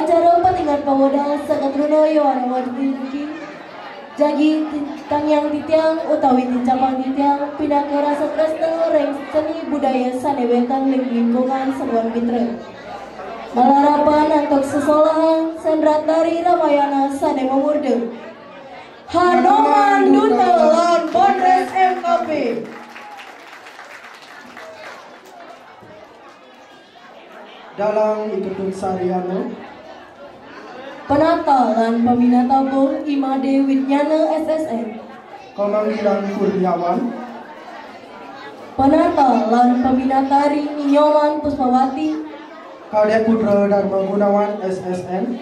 Acara patingan pawodal sakatruno yoan wadiki jagi tangyang titiang utawi tincapang titiang pindah ke rasa tresna reng seni budaya sanewetan lingkungan sebuah mitra malarapan antok sesolahan sendrat dari Ramayana sane memurde Hanoman Duta lan Polres MKP. Dalam ikutun sariano Penata lan pembina tabung Imade Widnyana SSN Komanggilan Kurniawan Penata lan pembina tari Ninyoman Puspawati Kadek Putra Dharma Gunawan SSN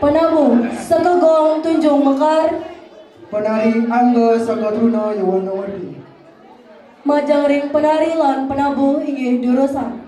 Penabung Sekegong Tunjung Mekar Penari Angga Sakatruno Yawanawati Majang ring penari lan penabuh inggih Durosa.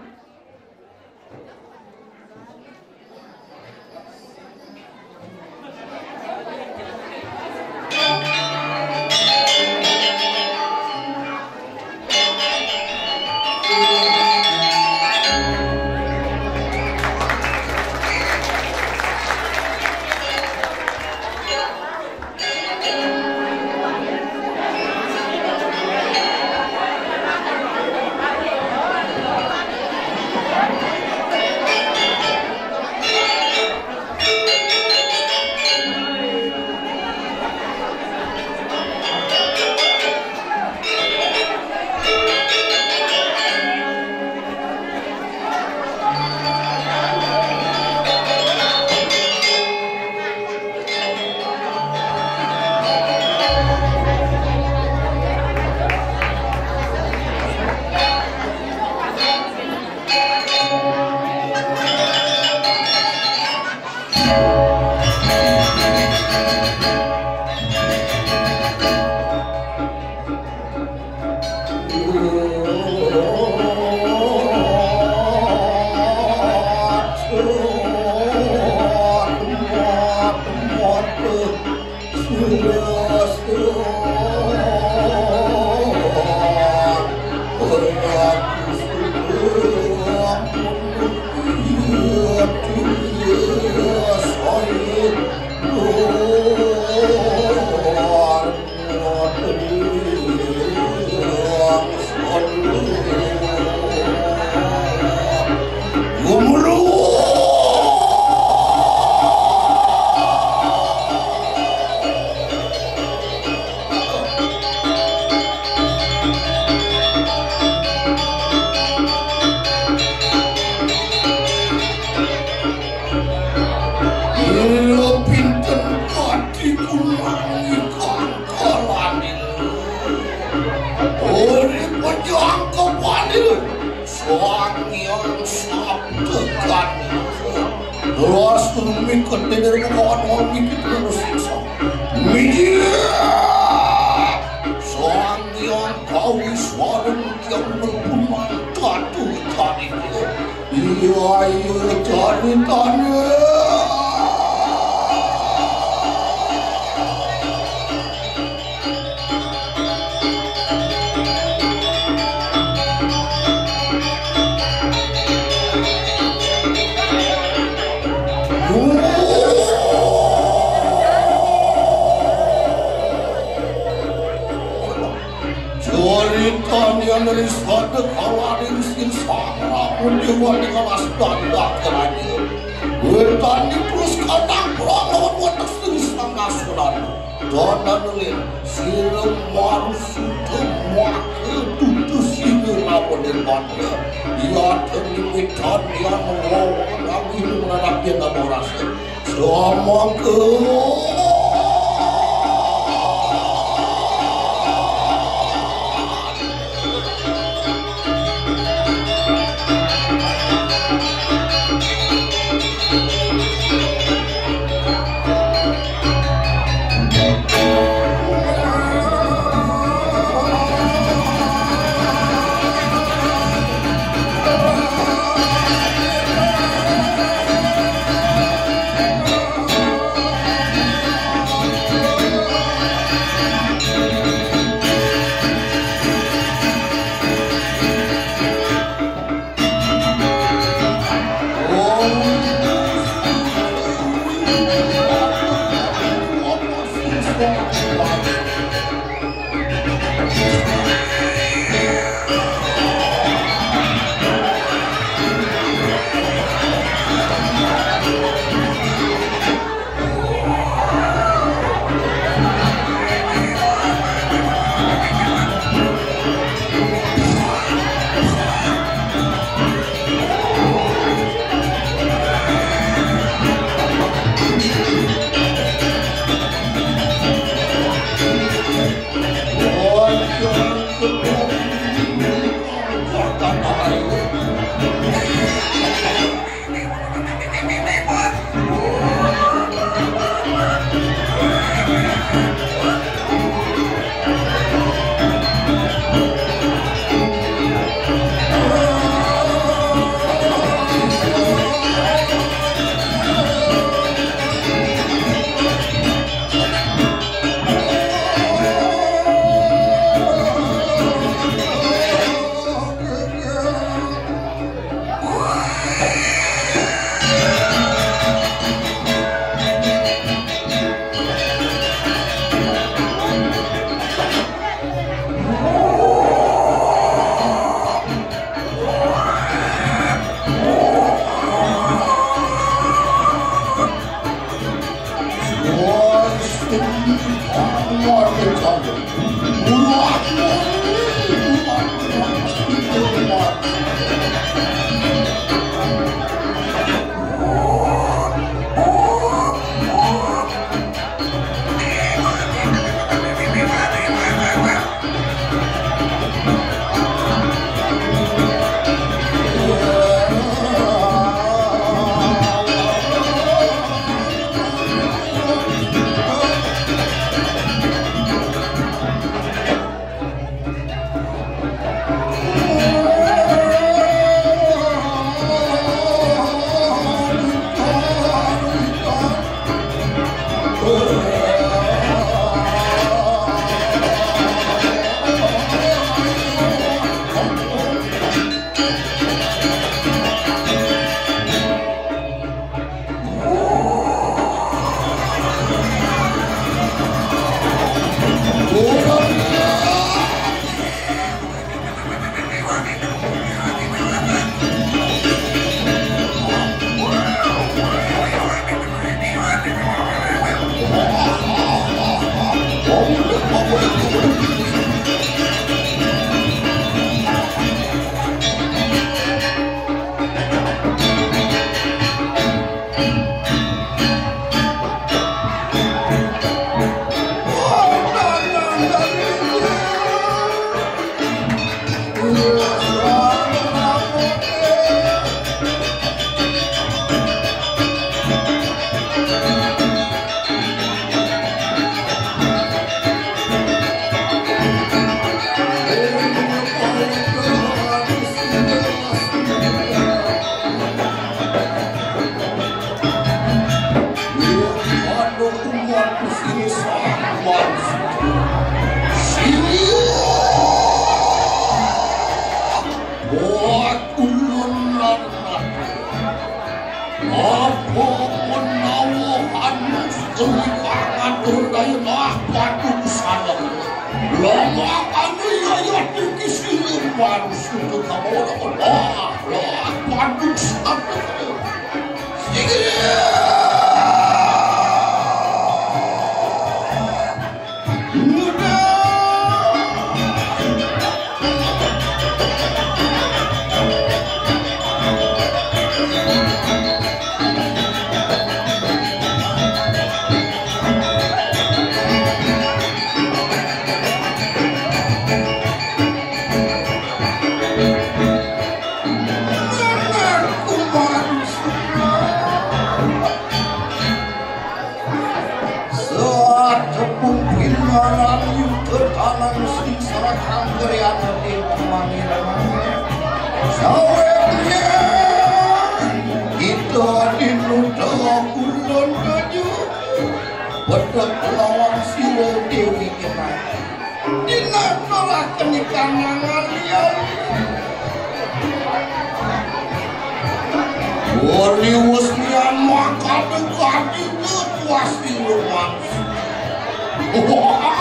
Wah,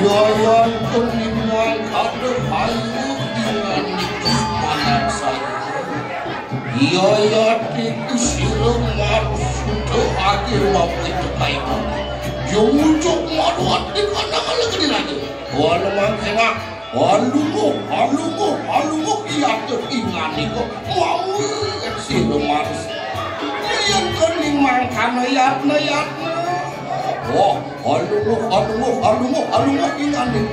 Yoyon keningan ada hayu dengan kesempatan saya. Yoyon itu silam marus sudah hadir maupun terkaitan. Jumujuk maruat di kandang lagi lagi. Walau maksudnya, halungu iya teringani kok mau silam marus. Yang kening mangkana yatna. Oh, halungu ingani.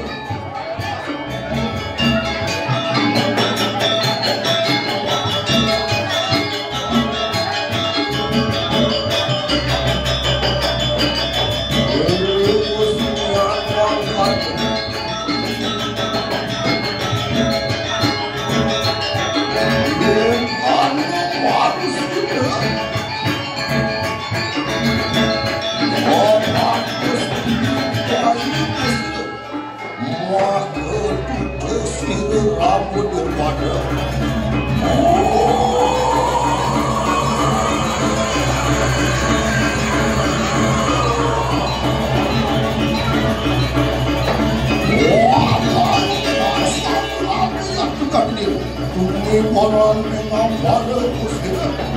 Rambut daripada konon memang pada muslim.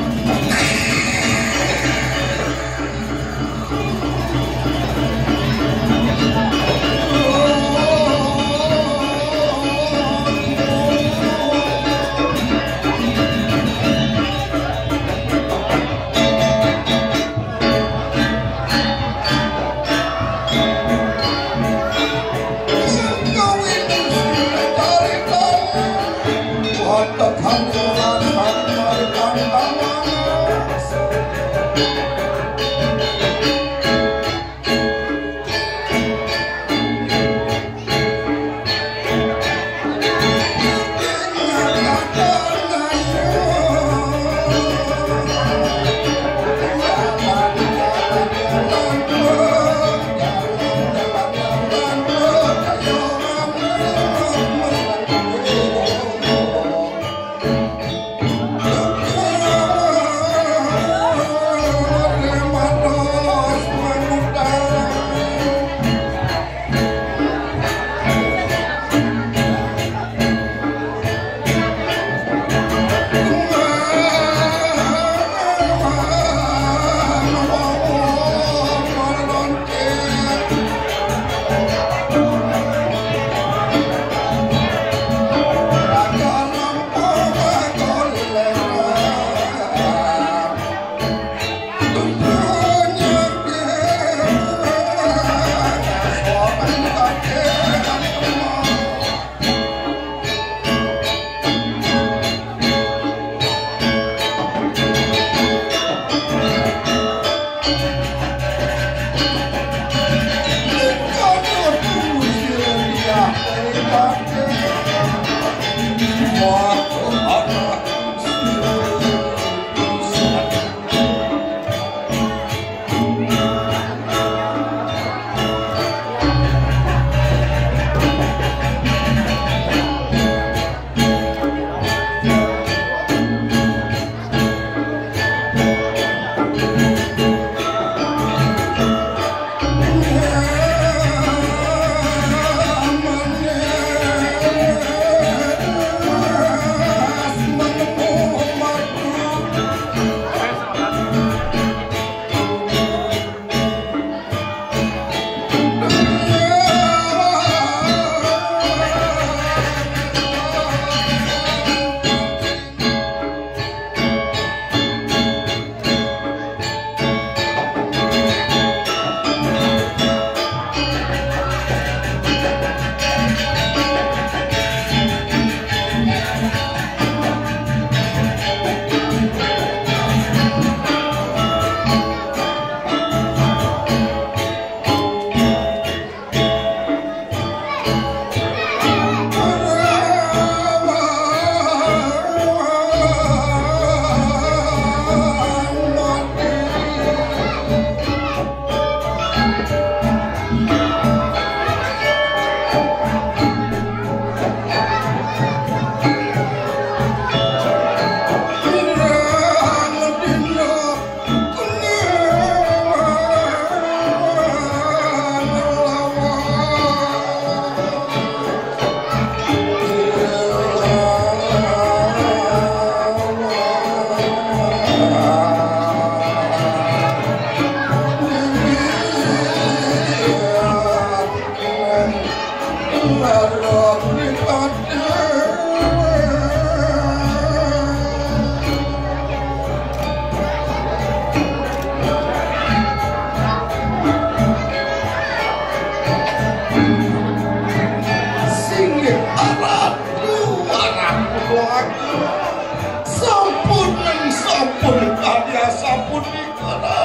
Sampun karya sampun dikara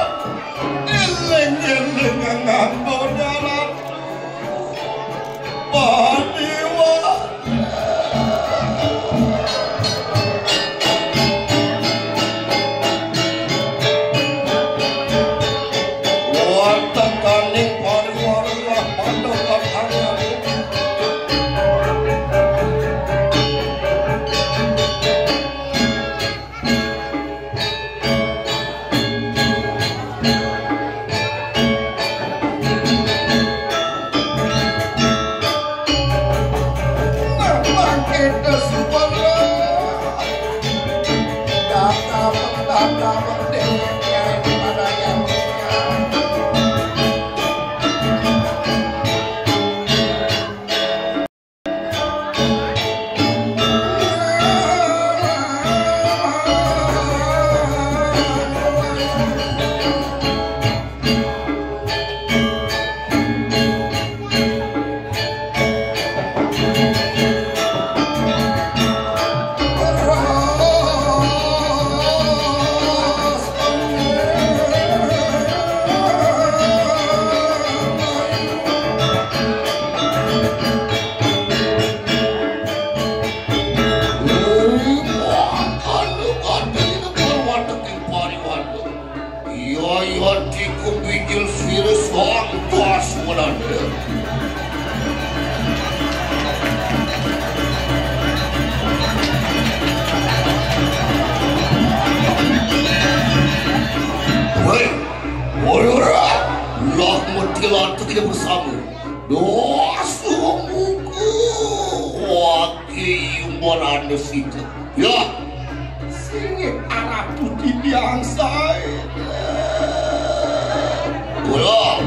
eleng-eleng nganggo darat Paniwa wonten kaning pariwarna pandokan angane bersama dosa muku waki yumbonane situ ya sini arah putih yang saya pulang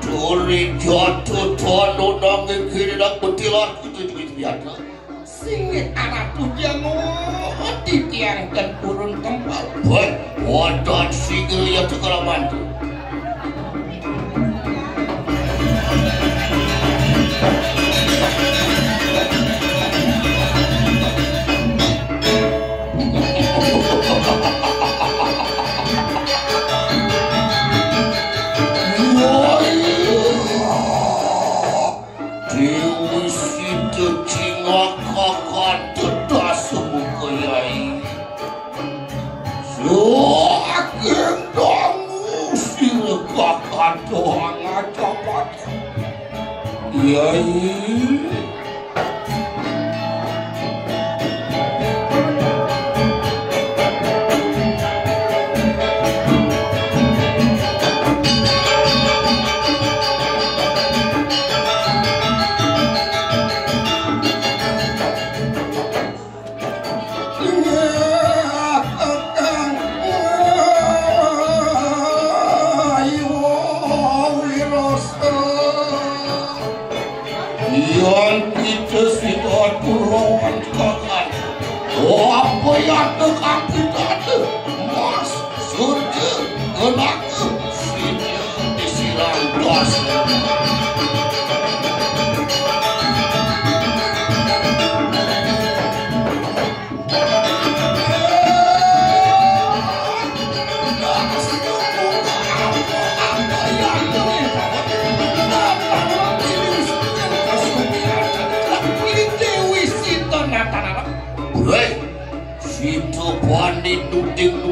Dori jatuh tono nangis kiri nak betilan itu biasa singit anak putih ditiangkan turun tempat buat wadah sigil yang segala mantu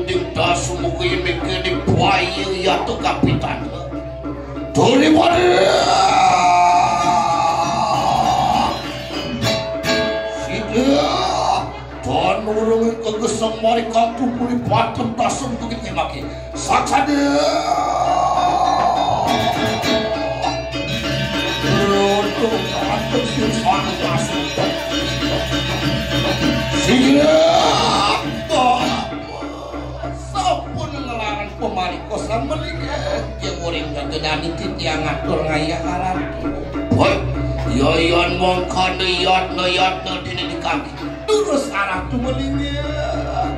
nuding dasu mukanya mekene buaya ya tuh kapitan Dori mana sida dan orang kegesang mari kampung pulih patem tasem bukit maki saksada untuk patem silsana tasem sida pemari kosan melingat yang orang terkenani yang ngatur ngaya alat boy yoyon mongkon yot dini di kaki terus arah tu melingat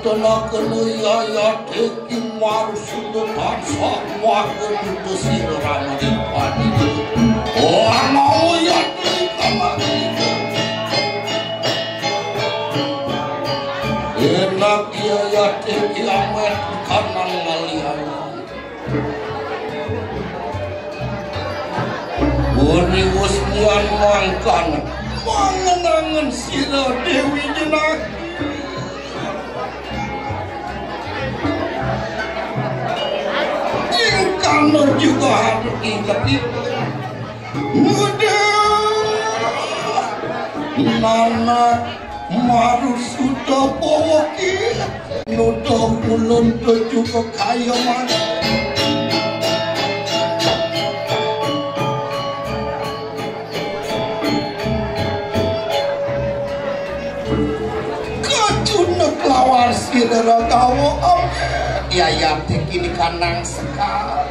tenakeun yaya teki marus sudah tansah wakeun itu sirama dipadi oh mau ya kamari enak yaya teki amet kanan ngalian Uni usnian mangkan mangenangan sira Dewi Jenaki ingkang juga harus ingat itu mudah nana marus sudah bawa nudah ulun juga kaya mana lawar sirera gawo ya teki di kanang sekal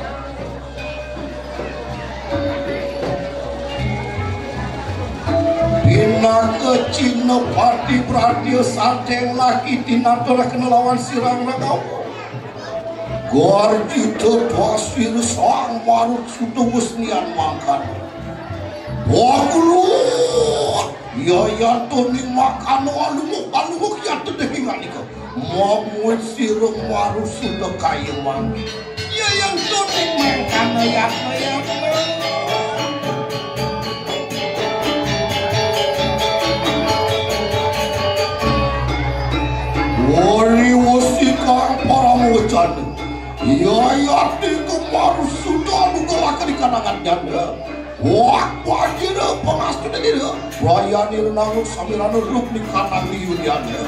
dina kecina pati pradio santeng laki dina tora kenelawan sirang gawo gorji terpasir sang marut sutubus nian mangkan wakulut ya toni makan alumuk ya terdengar nih mau sirung marus sudah kaya mang ya yang toni makan ya wali wasikang para mocan ya tiga marus sudah mengelak di kanangan janda wah, wajib pengastu dari dia. Rayani renang sambil ruk di kanan di Yudiannya.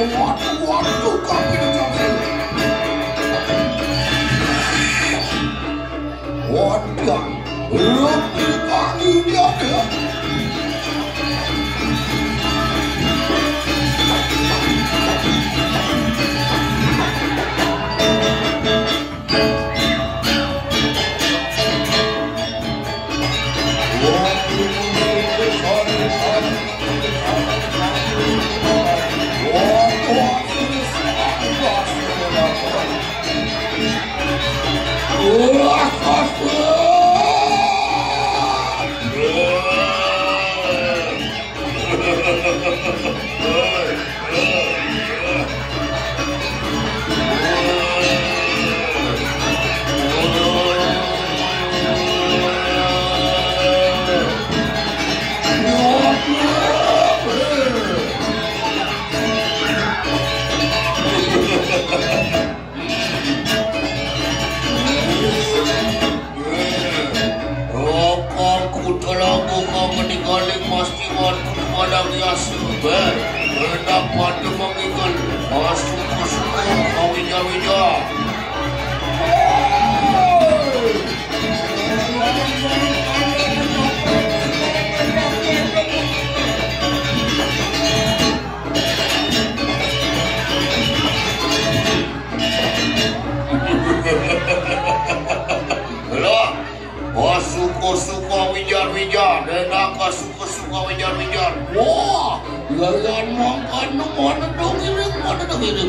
Waktu kami dijauhin wadah lebih kali dia dapat mengikat suku-suku kawija-wija suku-suku wijar-wijar dan suku-suku wijar-wijar wah layan makan mana dong ini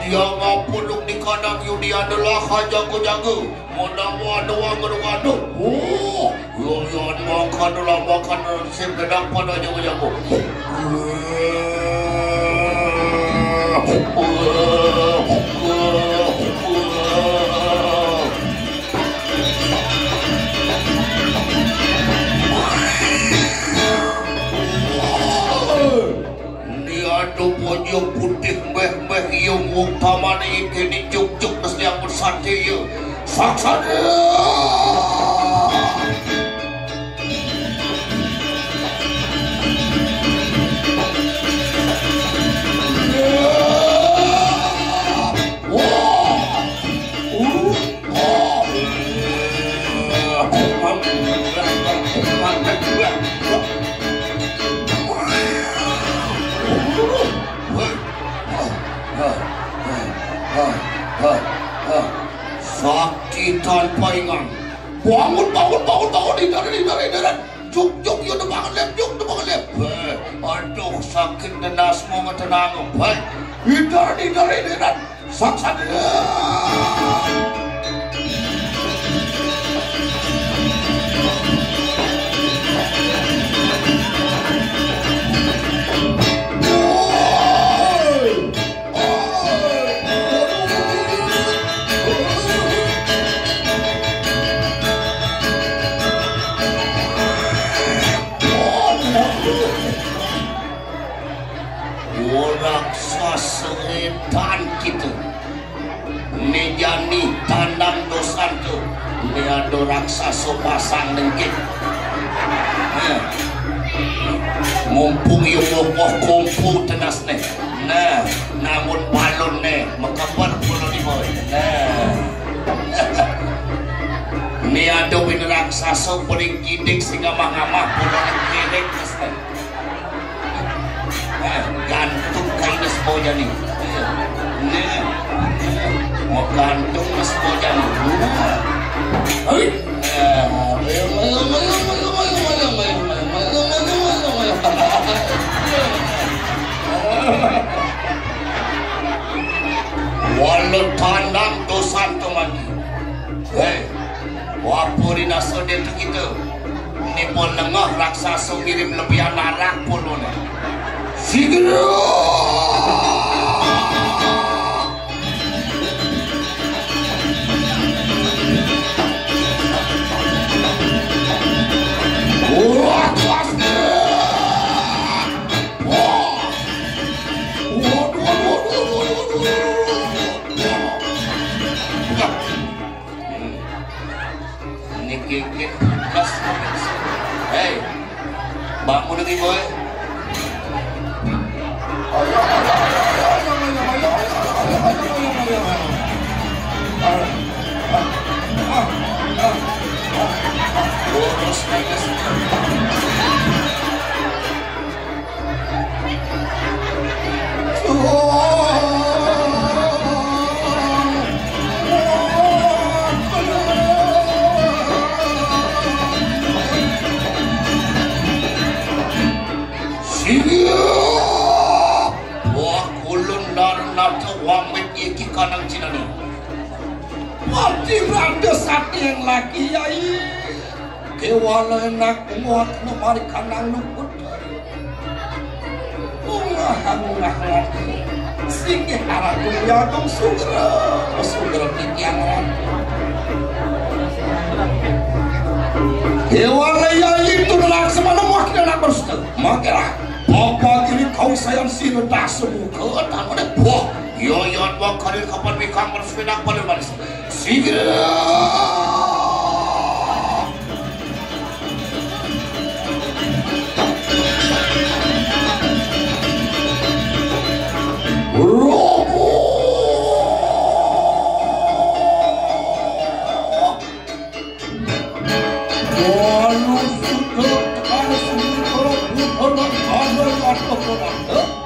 dia ngapuluk di kandang Yudian adalah jago-jago. Waduh. Yon makan sip gedang pada jago-jago. Aduh pojok putih meh yang utama ini kini juk mesti yang bersati ya saksana sakti tanpa ingat bangun hindar juk yuk depangan lep aduh sakit nenas mau tenang hindar saksana seretan gitu nejani tandang dosan tuh ini ada raksasa pasang dengkit mumpung yung mokoh kumpu tenas nih nah namun balon nih makabar pulau di boy nah ini ada win raksasa paling gidik sehingga mangamah pulau gidik nih gantung kainas boja nih mau gantung mas boja nih walau tandang dosan teman wapurin asal dia gitu ini pun lengah raksasa ngirim lebih narak puluh nih Sigro ini gigit hey bangun lagi boy kanang cinani mati randa sakti yang laki yai kewala enak muat nomari kanang luput ungah laki singgih arah dunia dong sugra tikiang kewala yai itu nelak semana muat anak bersudah makilah apa ini kau sayang sini tak sebuka tangan buah yoyon wang karir kapan mikang bersepeda paling manis sigil robo walau sudah tekan sudah bukan ada apa-apa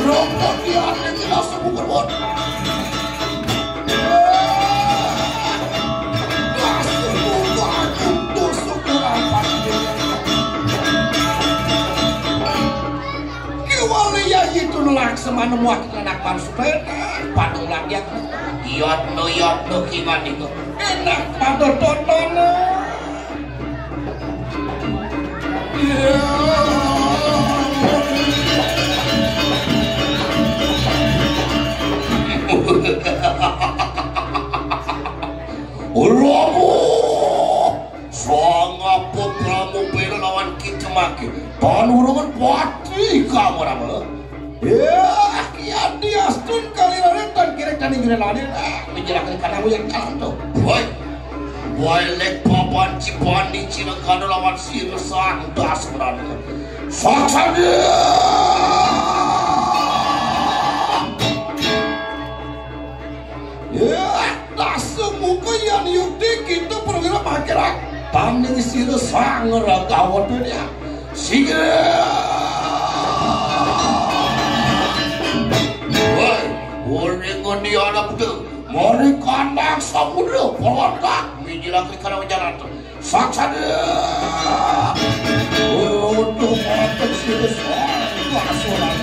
Rokok di hati tidak sembuh berbon. Kewalian itu nelak semana muak anak papan sepeda padung lagi yotno kingan itu enak pada tontonan Uramu sangat putramu bela lawan kita maki panurangan pati kamu nama ya kian dia stun kali dan kira kali gila lari menjelaskan kamu yang kalah tuh boy lek papan cipani cina kado lawan sirsan das berani saksa dia ya muka yang yukti kita perwira makirak tanding sira sangar gawat dia sigera woi ngondi anak tu mari kandang samudra polontak mijilah kena jalan tu saksa dia untuk mata sira sangar asuran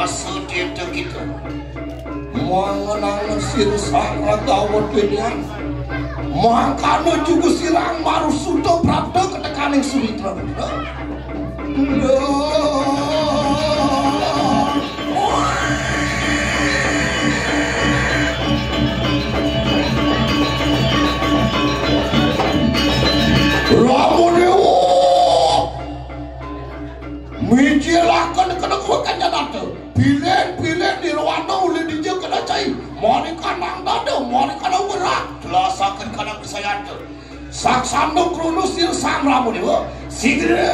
Sedih kita mengenang sirsan gawat dunia makanya juga sirang baru sudah berapa ketekanan Sumitra Ramudewa mijilakan kena kuakan janata Bilen di Rwanda ulin di jauh kena cai mari kanang dada mari kanang berat jelasakan kanang kesayangan saksana krono sirsan Ramudewa sigera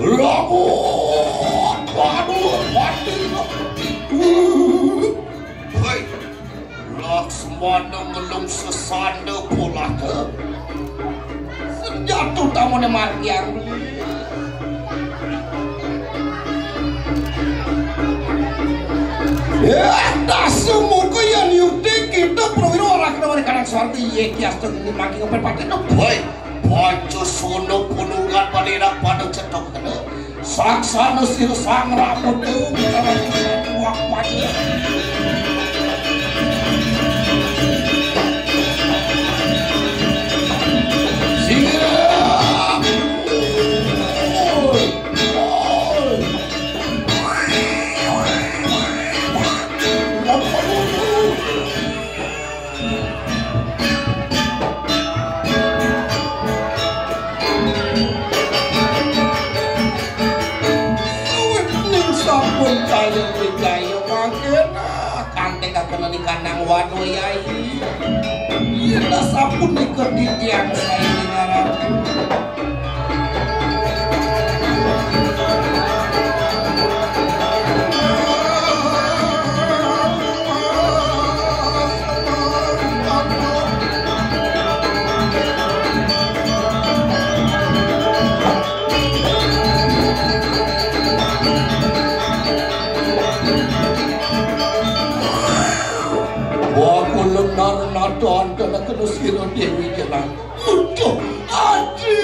Ramu, waduh, hei, Laksmana ngelung sesanda pula ke senjata tamu margiang dah semua yang yukti kita perwira orang kena kanan suarti ye kias tengah maki ngepet pakai no boy Pancu sono punungan panira pada cetok kena saksana sirsan Ramudewa bicara tuak pagi kena di kandang waduh yai ya sapun ikut di tiang saya di ngarang Narnadon kena kena sira Dewi jalan untuk Adi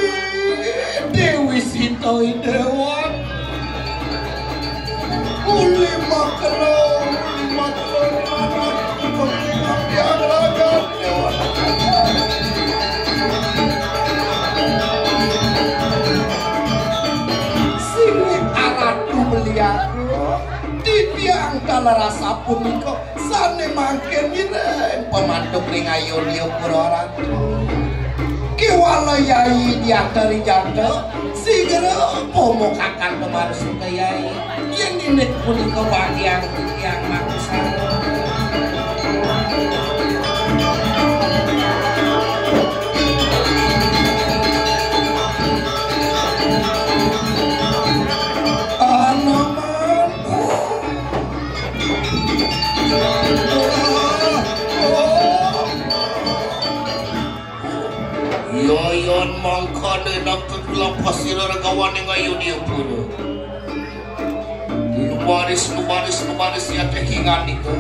Dewi Sita Dewan Uli maklum anak kepentingan yang lagat Dewan sini aratu melihat di tiang kala rasa pun kok sane makin mireng pemandu pringayu liu purora kiwala yai diantari janda sigera pomokakan kemaru suka yai yang ninek punika bagian yang maksa Yoyon mangkane nak terlapas sila ragawan yang ayu dia pun. Lumaris ya tehingan itu.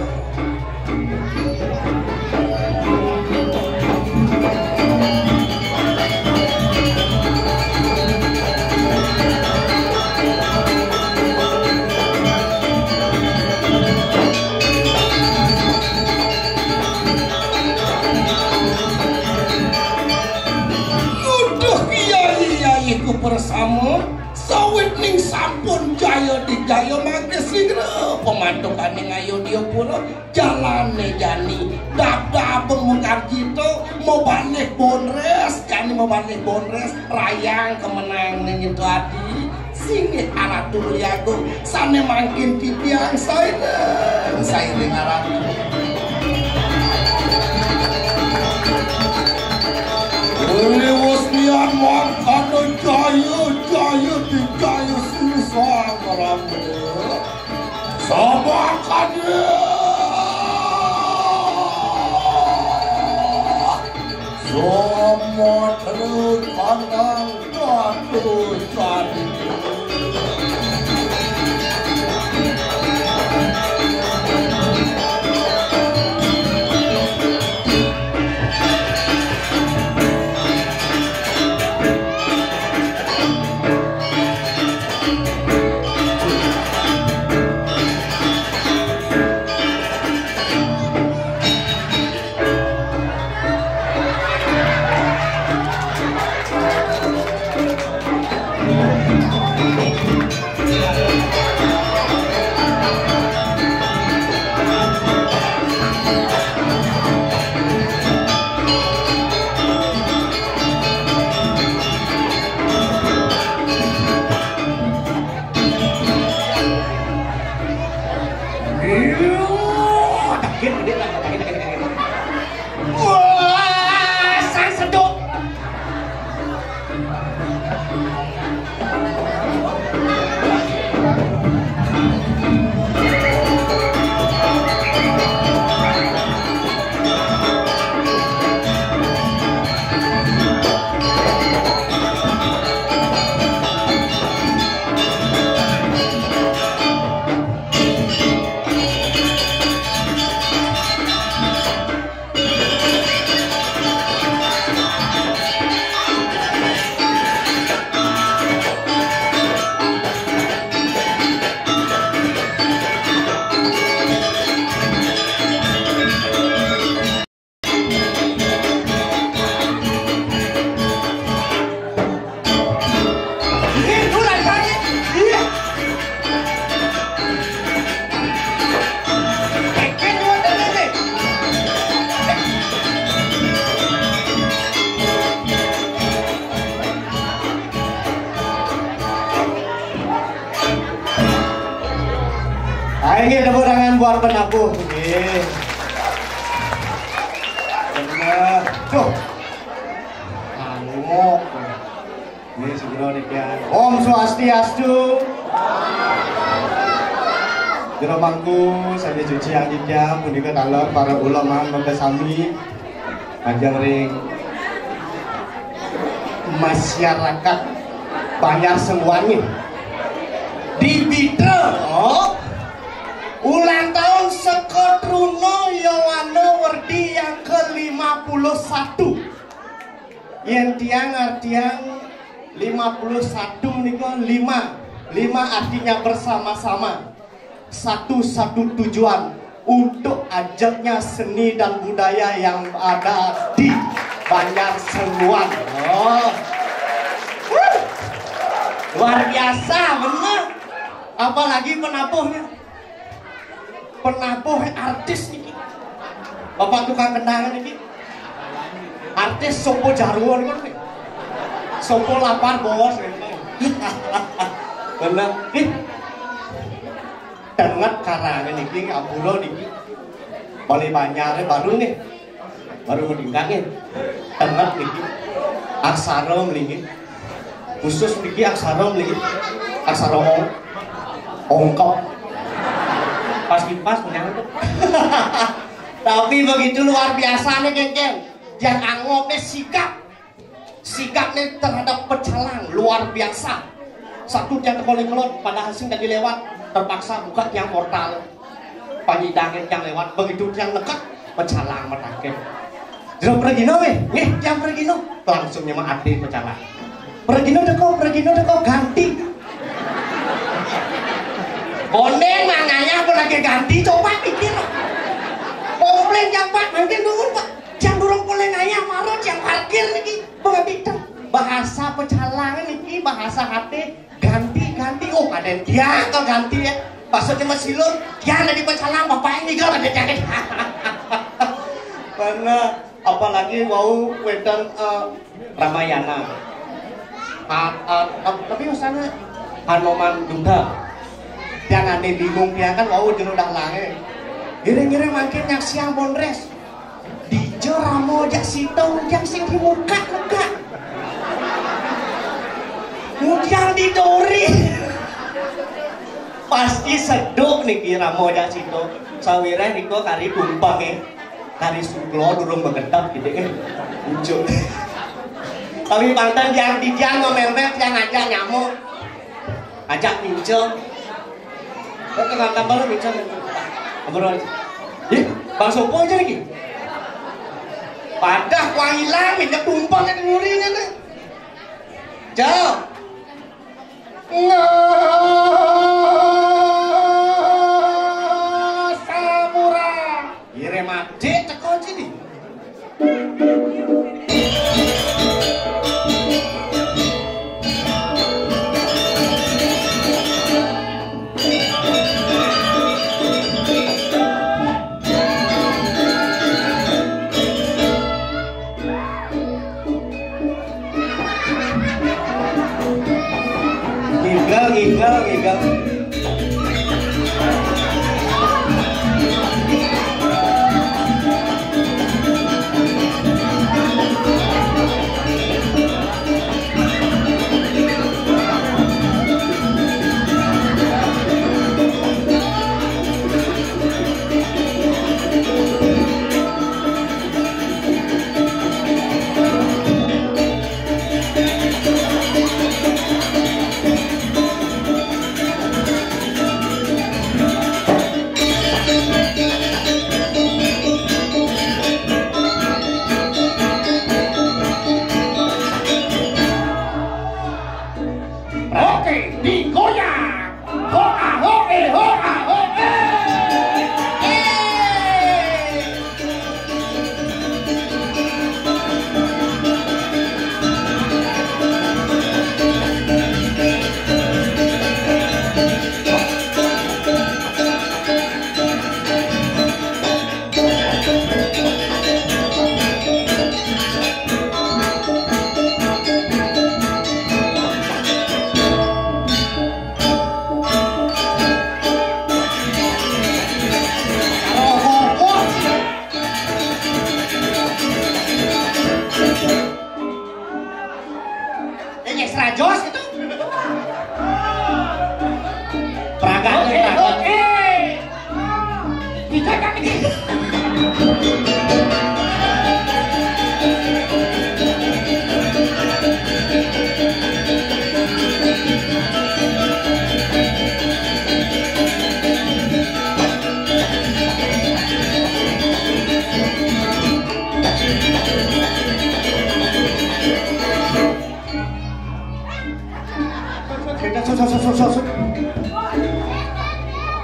Iku bersama sawit ning sampun jaya dijaya mangke sira pemantukan ning ayo dia pula jalane jani dap mungkar jito mau balik bonres jani mau balik bonres rayang kemenang ning itu hati singit anak dulu yago sane mangkin titiang saya ngarang Liwasnian makana jaya dijaya susah karamnya sabakannya semua terus pandang jatuh jadi Ini tepuk tangan buat penabuh. Bener. Tuh. Angok. Ini segera nih. Om Swastiastu. Jero mangku saya cuci yang tiga punika dalem para ulama membesami panjang ring masyarakat banyak semuanya di bidang ulang tahun Sekotruno Yowana Werdi yang ke-51 yang tiang 51 nih 5 artinya bersama-sama satu tujuan untuk ajaknya seni dan budaya yang ada di Banjar Senguan. Luar biasa bener, apalagi penabuhnya artis ini bapak tukang kendangan ini artis sopo jarwo ini sopo lapar bos bener dengar karangan ini abulo ini oleh banyak baru meninggalin dengar ini aksara melingin khusus ini aksara melingin aksara ongkop pas menyangkut tapi begitu luar biasa nih geng yang angopnya sikap sikapnya terhadap pecalang luar biasa. Satu tiang tekoling melon pada hasil dari lewat terpaksa buka tiang portal panyidangin yang lewat begitu tiang dekat pecalang matakin. Jero Pregino weh, tiang Pregino langsung nyemak ade pecalang. Pregino deko ganti. Boneng manganya apa lagi ganti coba pikir. Komplain yang Pak, nanti nunggu Pak. Jam durung boleh ngaya marot yang parkir niki. Begitu. Bahasa pecalang niki bahasa hati ganti. Oh, ada dia kok ganti ya. Maksudnya masih lu, dia ada di pecalang bapak ini kan ada jaket. Karena apalagi mau wedang Ramayana. Tapi misalnya Hanoman Dungga. Yang aneh bingung dia kan mau jenudah langit. Giring-giring makin yang siang bonres. Dijo ramo jak sitong jak sing di muka lega. Mujang didori. Pasti seduk niki ramo jak sitong. Sawireh niko kari tumpang kari suglo durung begedap gitu muncul. Tapi pantan yang dijang ngomel-mel yang ngajak nyamuk. Ajak minjem. Kok tengah tambah lu minjem. Abang Bang Sopo aja lagi. Padah kuah hilang, minyak tumpang kan ngurinya tuh. Jauh. Samura. Kira mati teko sini. Gigal.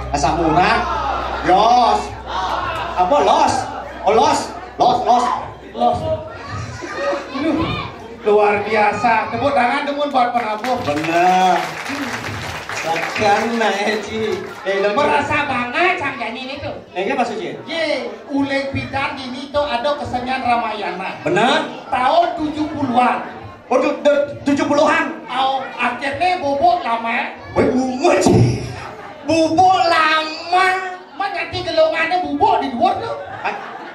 Asam urat, los, apa los, los. Luar biasa, tepuk tangan temun buat penabuh. Bener. Sekian naik Ci. Merasa banget sang Jani ini tuh. Ini apa sih? Ye, uleng pidan ini tuh ada kesenian Ramayana. Bener. Tahun 70-an. Oh, 70-an. Akhirnya bubuk lama. Wih, bungut sih. Bubuk lama. Nanti gelongannya bubuk di luar tuh.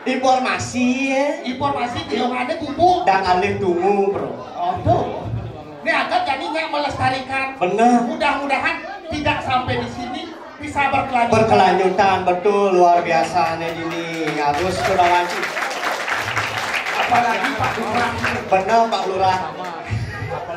Informasi ya. Informasi gelongannya bubuk. Dan alih tunggu bro. Aduh. Ini agak jadinya melestarikan. Benar. Mudah-mudahan tidak sampai di sini bisa berkelanjutan. Berkelanjutan betul luar biasa nih ini. Harus kedawanci. apalagi Pak Lurah. Bener Pak Lurah.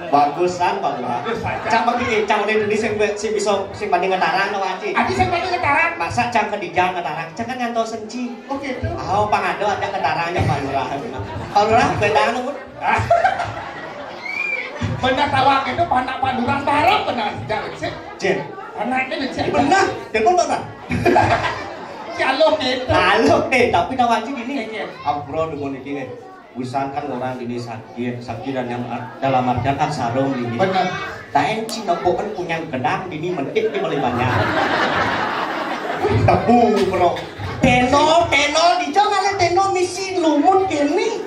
Bagusan Pak Lurah. Cak bagi cak ini sing bisa banding ngetarang no Aci. Adi sing banding ngetarang. Masa cak kedijang ngetarang, cak kan ngantos senci. Oh gitu. Oh pangado ada ngetarangnya Pak Lurah. Pak Lurah bedang nu. Benar tawak itu panak Pak Lurah bareng benar sih. Jen. Anaknya sih. Benar, telepon Pak. Jaluk gitu. Halo tapi Aci gini. Abro dengan ini. Usahakan kan orang ini sakit dan yang dalam artian kan sarung ini. Benar. Tapi Cinoboan punya gedang ini menit di mulai banyak. Tebu bro. Teno di jangan teno misi lumut ini.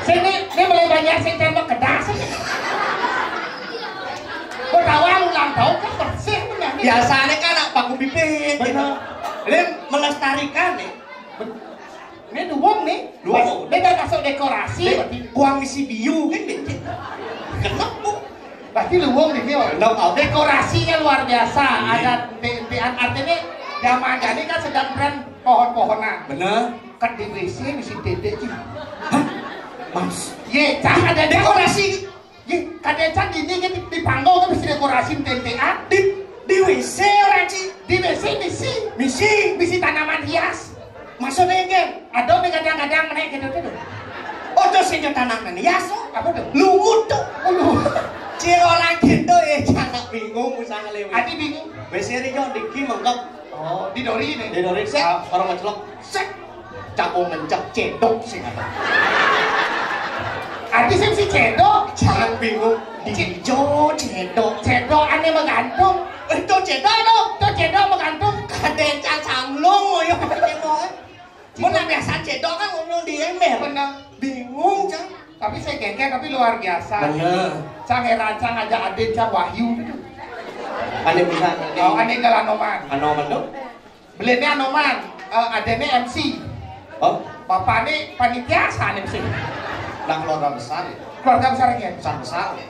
Sini mulai banyak sih tembak kedas. Kau tahu ulang tahun kan bersih benar. Biasanya kan Pak Bibit. Benar. Ini melestarikan nih. Ini duwong nih, ini kan masuk dekorasi berarti. Kuang isi biu kan becet. Kenapa? Berarti duwong nih, dekorasinya luar biasa. Ada artinya zaman ini kan sedang tren pohon-pohonan. Bener. Kan di WC misi dedek sih. Mas. Ye, cah ada dekorasi. Ye, kadang gini kan di panggung kan mesti dekorasi tentean. Di WC orang sih. Di WC misi tanaman hias. Maksudnya kan? Ada nih kadang-kadang menaik gitu tuh. Oh tuh sih tanaman hias. Apa tuh? Lumut tuh. Cie orang gitu jangan bingung misalnya lewat. Adi bingung. WC ini yo diki menggap. Oh, di Dori ini. Di Dori sih. Orang mencelok. Sek. Cakung mencak cedok sih kata. Adi sih si cedok. Jangan bingung. Dijo cedok aneh menggantung. Itu cedok dong. Itu cedok menggantung. Kadang samlung yo cedok. Mana biasa cedok kan ngomong di ember. Bener. Bingung cang. Tapi saya kengkeng tapi luar biasa. Bener. Cang rancang aja Aden Cang Wahyu gitu. Ane bisa. Oh, Ane Galanoman. Anoman tuh. Belinya Anoman. Adene MC. Oh. Bapaknya panitia sana MC. Udah keluarga besar ya. Keluarga besarnya. Besar ya.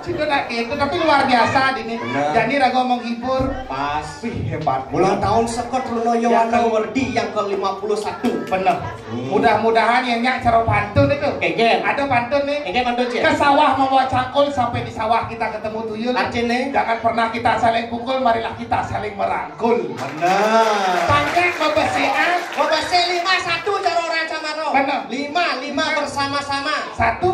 Itu itu tapi luar biasa ini. Jadi rago menghibur. Pas. Wih hebat. Ulang tahun Sekot Runoyo Wardi yang ke-51. Bener. Mudah-mudahan yang nyak cara pantun itu. Keken. Ada pantun nih. Keken pantun sih. Ke sawah membawa cangkul sampai di sawah kita ketemu tuyul. Artinya. Jangan pernah kita saling pukul, marilah kita saling merangkul. Bener. Pangkat membesian. Membesi 5-1 cara orang Camaro. Bener. 5 bersama-sama. Satu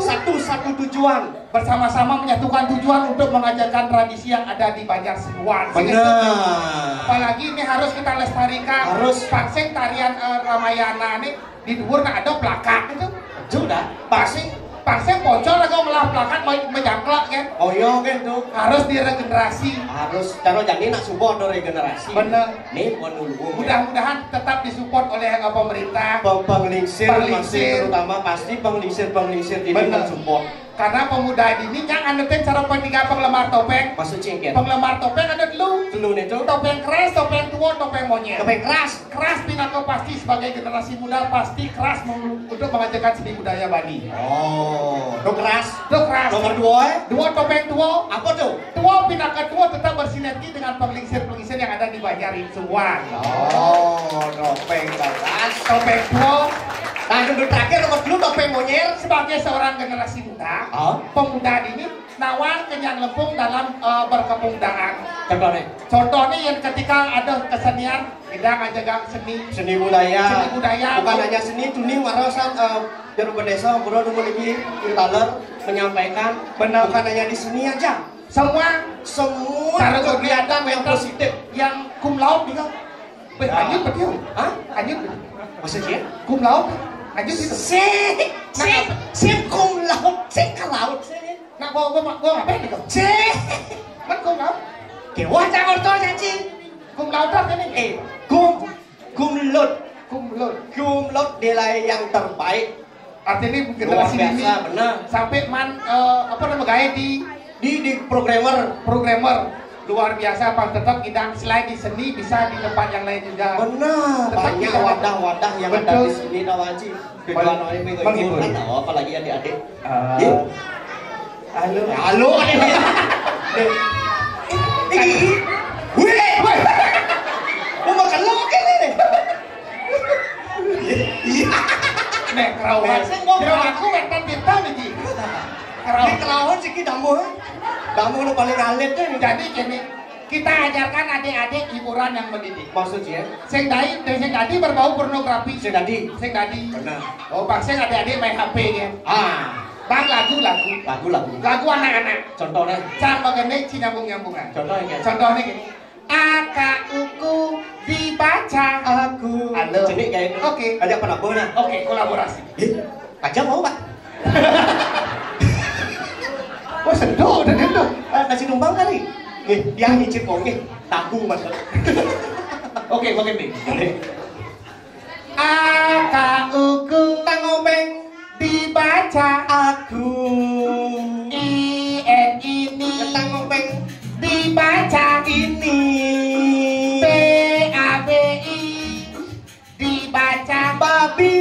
tujuan. Bersama-sama menyatukan tujuan untuk mengajarkan tradisi yang ada di Banjar Sinuan. Benar. Apalagi ini harus kita lestarikan. Harus. Pangsing tarian Ramayana ini di dhuwur ada plakat itu. Sudah. Pangsing pocong aku melah plakat menjangklak kan. Oh iya kan tuh. Harus diregenerasi. Harus. Cara jadi nak support regenerasi. Bener. Nih menunggu. Mudah-mudahan tetap disupport oleh pemerintah. Penglingsir masih terutama pasti penglingsir ini mensupport. Karena pemuda ini yang anutin cara pentingnya penggemar topeng. Masuk cengket. Penggemar topeng ada dulu. Dulu itu. Topeng keras, topeng tua, topeng monyet. Topeng keras. Keras pinako pasti sebagai generasi muda pasti keras untuk mengajarkan seni budaya Bali. Oh, itu keras. Itu keras. Nomor 2. Dua topeng tua. Apa tuh? Tua pinaka tua tetap bersinergi dengan penglingsir-penglingsir yang ada di Banjar Rinsuan. Oh, topeng keras. Topeng tua. Nah, duduk terakhir nomor 2 topeng monyet. Sebagai seorang generasi muda, pemuda ini nawar kenyang lempung dalam berkepemudaan. Contohnya yang ketika ada kesenian, kita ngajaga seni budaya. Bukan bu. hanya seni, tuning warasan Jarum Desa, bro memiliki taler menyampaikan. Benar. Bukan hanya di seni aja. Semua kegiatan yang positif, yang cum laude juga. Lanjut betul. Hah? Lanjut. Maksudnya? Cum laude. Lanjut itu. Sip cum laude, sip ke laut. Nak gua ngapain itu? Man cum laude. Kewa jangan orto cacing. Cum laude kan ini? Cum laude nilai yang terbaik. Artinya generasi ini benar. sampai gaya di programmer luar biasa. Tetap kita selain di seni bisa di tempat yang lain juga. Benar. Banyak wadah-wadah yang ada di sini Tawaji. Tujuan orang menghibur. Apalagi adik-adik. Halo adik-adik. Wih. Mau makan lo kan ini? Iya. Nek kerawang. Kerawang aku wetan kita nih Ji. Ini kelawan sih kita damu. Damu lu paling alit kan. Jadi gini, kita ajarkan adik-adik hiburan yang mendidik. Maksudnya? Sing dadi berbau pornografi. Sing dadi. Benar. Oh, Bang sing adik-adik main HP ya. Bang lagu. Lagu anak-anak. Contohnya? Sama gini nyambung-nyambungan. Contohnya gini. Uku dibaca. Aku. Halo. Jadi kayak itu. Oke. Ajak penabung. Oke, kolaborasi. Aja mau Pak? Wah sentuh, udah sentuh. Kasih numpang kali. Yang nyicip kok, tanggung mas. Oke, begini. Uku Tangopeng dibaca. aku. ini Tangopeng dibaca. ini. BABI dibaca. Babi.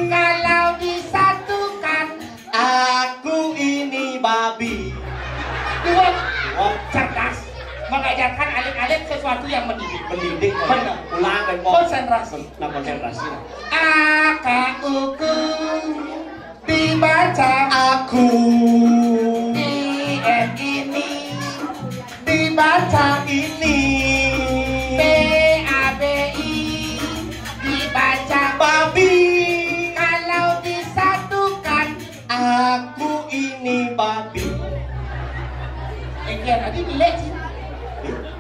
Kalau disatukan. Aku ini babi. Dua. Cerdas. Mengajarkan alit-alit sesuatu yang mendidik. Mendidik. Benar. Ulang dan Konsentrasi. Nah konsentrasi. Uku dibaca. Aku. ini dibaca. Ini. BABI dibaca. Babi. Kalau disatukan. Aku ini babi. Tadi jelek sih.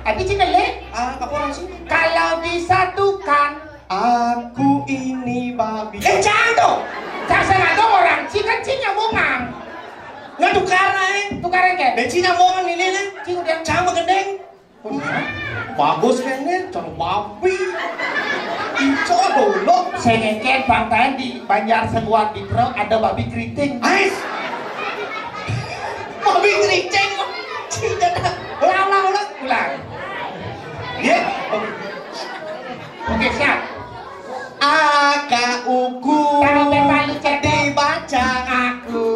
Tadi jelek. Apa orang sih? Kalau disatukan. Aku ini babi. Jangan dong. Saya nggak orang Cing kan Cing yang ngomong. Nggak tukar Tukaran kan? Dan Cina ngomong ini nih. Cing udah. Jangan gendeng. Bagus kan nih, jangan babi. Ico dulu. Saya ngeken pantai di Banjar Seguan di Pro ada babi keriting. Ais. Babi keriting. Cina dah. Ulang. Ya. Oke siap. Uku. Tahu bepalu cetek. Dibaca. Aku.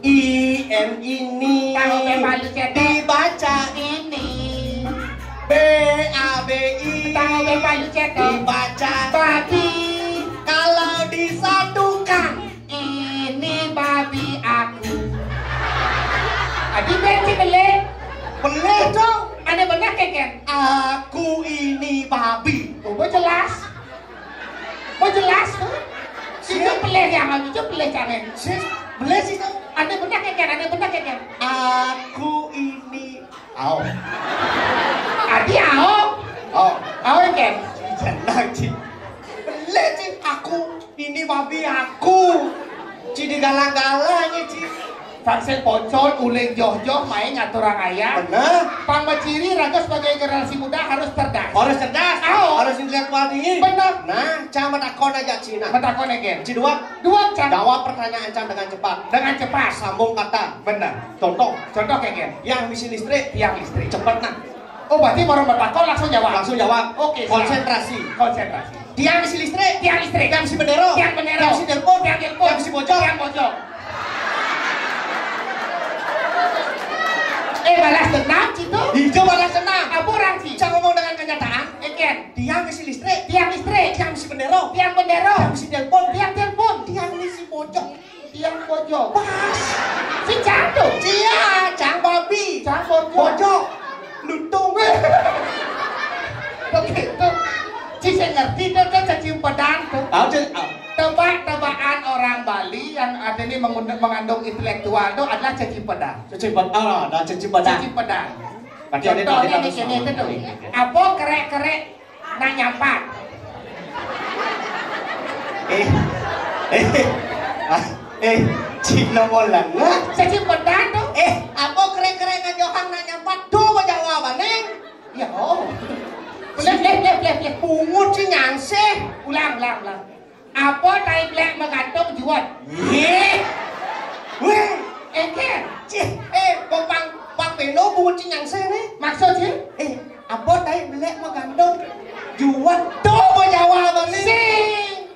ini. Tahu bepalu cetek. Dibaca. Ini. BABI. Tahu bepalu cetek. Dibaca. Babi. Kalau disatukan. Ini babi aku. Adi benci belek. Boleh dong. Ada benar keken. Aku ini babi. Mau jelas. Itu peleh yang itu peleh jangan. Boleh sih dong. Ada benar keken. Aku ini. Adi Ao keken. Jangan sih. Boleh sih. Aku ini babi aku. Cidi galang-galangnya sih. Vaksin pocol, uling joh-joh, main ngatur orang ayah. Benar. Pangmeciri raga sebagai generasi muda harus cerdas. Harus cerdas. Harus intelektual tinggi. Benar. Nah, cang takon aja Cina. Mentakon again. Dua Cang. jawab pertanyaan cang dengan cepat. Sambung kata. Benar. Contoh Again. yang misi listrik. Yang listrik. Cepet nah. Oh berarti baru bertakon langsung jawab. Oke. Konsentrasi. Tiang misi listrik. Yang misi bendero. Yang misi telepon. Yang misi bojong. Balas dendam situ. Hijau balas dendam. Apa orang sih? Cang ngomong dengan kenyataan. Again. Tiang misi listrik. Tiang misi bendero. Tiang bendero. misi telepon. Tiang misi bojong. Tiang pojok. Pas. Si jatuh. Cia, cang babi. Cang pojok. Bojong. Lutung. Begitu. Saya ngerti tuh cacing pedang tuh. Tebak-tebakan orang Bali yang ada ini mengandung intelektual itu adalah cacing pedang. Cacing pedang. Contohnya di sini itu tuh. Apa kerek-kerek nak nyampak? Cina molang. Cacing pedang tuh. Apa kerek-kerek ngajohan nak nyampak? Tuh jawaban neng. Ya oh. Lihat. Pungut si nyangseh. Ulang. Apa tai blek menggantung jual? Eken. Bang Beno pungut si nyangseh nih. Maksudnya? Apa tai blek menggantung jual? Tuh jawaban neng. Sing.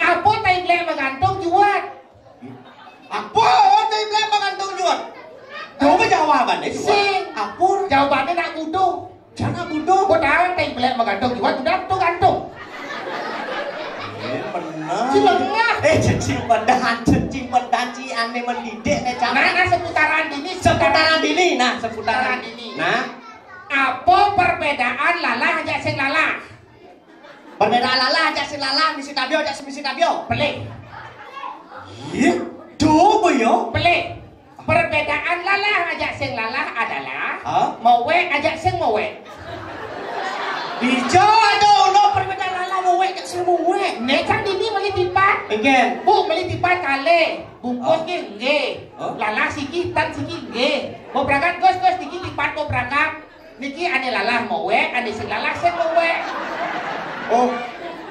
Apa tai blek menggantung jual? Apa tai blek menggantung jual? Tuh jawaban neng. Sing. Apa? Jawabannya nak butuh. Jangan bodoh. Kau tahu tai blek menggantung jual? Udah tuh gantung. Benar. Si lengah. cacing pedan ci ane mendidik nek Nah, seputaran dini, seputaran dini. Nah, seputaran dini. Nah, Apa perbedaan lalah aja sing lalah? perbedaan lalah aja si lalah misi tabio aja si misi tabio. Pelik. Iya, coba yo. Pelik. Perbedaan lalah aja sing lalah adalah Hah? mowe aja sing mowe. Ijo aduh lo perbedaan lalah mowe aja si mowe. Nekang dini meli tipat. Engken. Bu meli tipat kale. Bungkus ki nggih. Hah? Lalah siki tan siki nggih. Mau berangkat gos diki tipat mau berangkat. Niki ane lalah mowe, ane sing lalah sing mowe. Oh,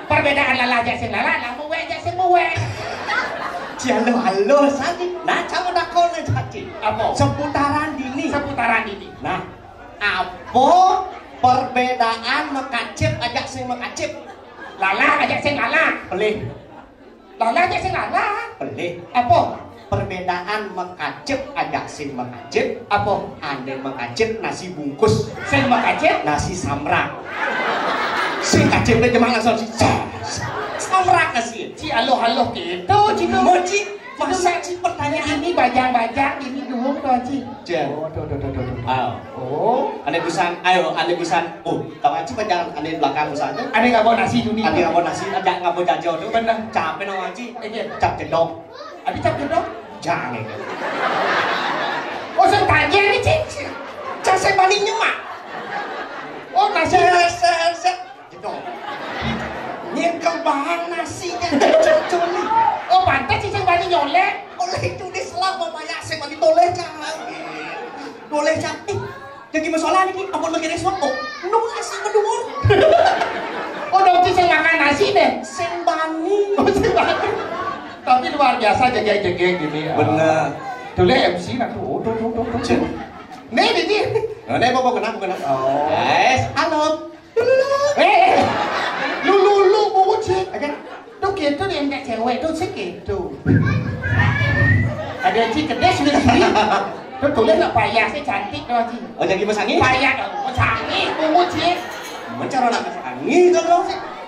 Perbedaan lalah aja sing lalah, lah mowe aja sing mowe. halo saji. Nah, cawe dakone saji. Apa? Seputaran dini. Seputaran ini. Nah, apa perbedaan mekacip aja sing mekacip? Lalah aja sing lalah. Pelih, Lalah aja sing lalah. pelih. Apa? Perbedaan mekacip aja sing mekacip. Apa? Ande mekacip nasi bungkus, Sing makacip. nasi samrak. Sing kacipnya cuma langsung si samrak nasi. Ci aloh-aloh gitu, ci tuh. Moci, masa ci pertanyaan Ini bajang-bajang, ini dulu tuh, ci. Jen. Oh, tuh. Ayo, Oh, ane busan, ayo, ane busan. Oh, kamu ci jangan ane belakang busan tuh. ada nggak mau nasi dunia? Ane nggak mau nasi, ada nggak mau jajo tuh. Bener. Capek no ngaji, Iya. cap cendok, Ada cap gedok? jangan. Oh, sing tanya ini, ci. Cap saya balik nyemak. Oh, nasi. Set, cendok. Nyengkel bahan nasinya cocok nih. Oh, pantas sih sing bani nyolek. Oleh itu dia selama banyak saya balik toleh jangan. Toleh cantik. Jadi masalah ini, apa lagi respon? Oh, nung nasi berdua. Oh, dong ci sing makan nasi deh. Sing bani. Oh, sing bani. Tapi luar biasa jegeng-jegeng gini. Bener. Tuh lihat MC nah tuh. Nih, ini. Nah, ini apa kenapa? Oh. Guys, halo. Lu mau cek. Aja. Tuh gitu dia enggak cewek tuh sih gitu. Ada ci kedes di sini. Tuh lihat nggak payasnya cantik tuh ci. Oh, jadi mas angin? Payas dong, cantik, mau cek. Mencara nak mas angin kan dong?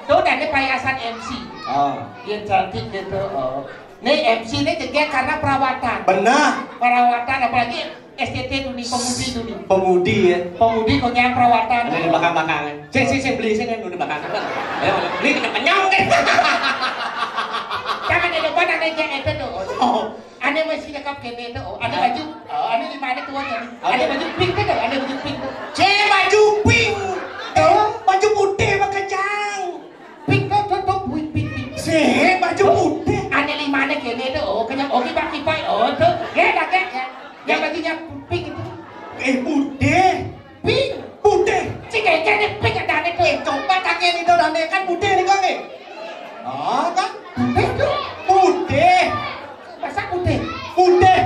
Tuh ada payasan MC. Oh. Dia cantik gitu. Oh. Nih MC ini jegek karena perawatan. Benar. Perawatan apalagi STT dunia pemudi dunia. Pemudi ya. Pemudi kok yang perawatan. Ada di belakang-belakangan. Saya beli sini di belakang. Ayo, beli kita penyong deh. Jangan di depan ada yang itu tuh. Oh. Ada masih cakap kene tuh. Ada baju. Ada lima ada tuanya. Ada baju pink tuh. Ada baju pink tuh. Baju pink. Baju putih makacang. Pink tuh pink. Baju putih. Ada lima ada kene tuh. Kenyang oke pakai oh tuh. Ya. Yang bajunya pink itu. Putih. Pink. Putih. Cik pink ada tuh. Coba kakek itu dan kan putih nih kang. Ah kan? Pink tuh. Putih. Masa putih? Putih.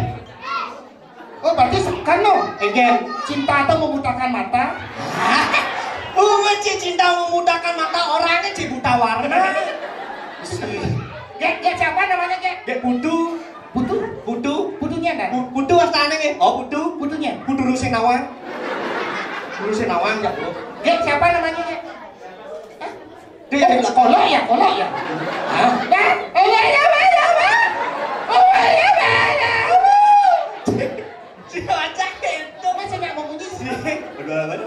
Oh berarti kan no? Again. Cinta atau membutakan mata? Cinta memudahkan mata orangnya si buta warna. Gek siapa namanya gek? Dek budu. Budunya ada? Budu astana nih. Oh budu. Budunya? Budu Rusin Nawang. Rusin Nawang ya. Gek siapa namanya gek? Dia yang bilang Kolok ya? Hah? Nah, Si acak itu. Masa gak mau bunyi? Bener.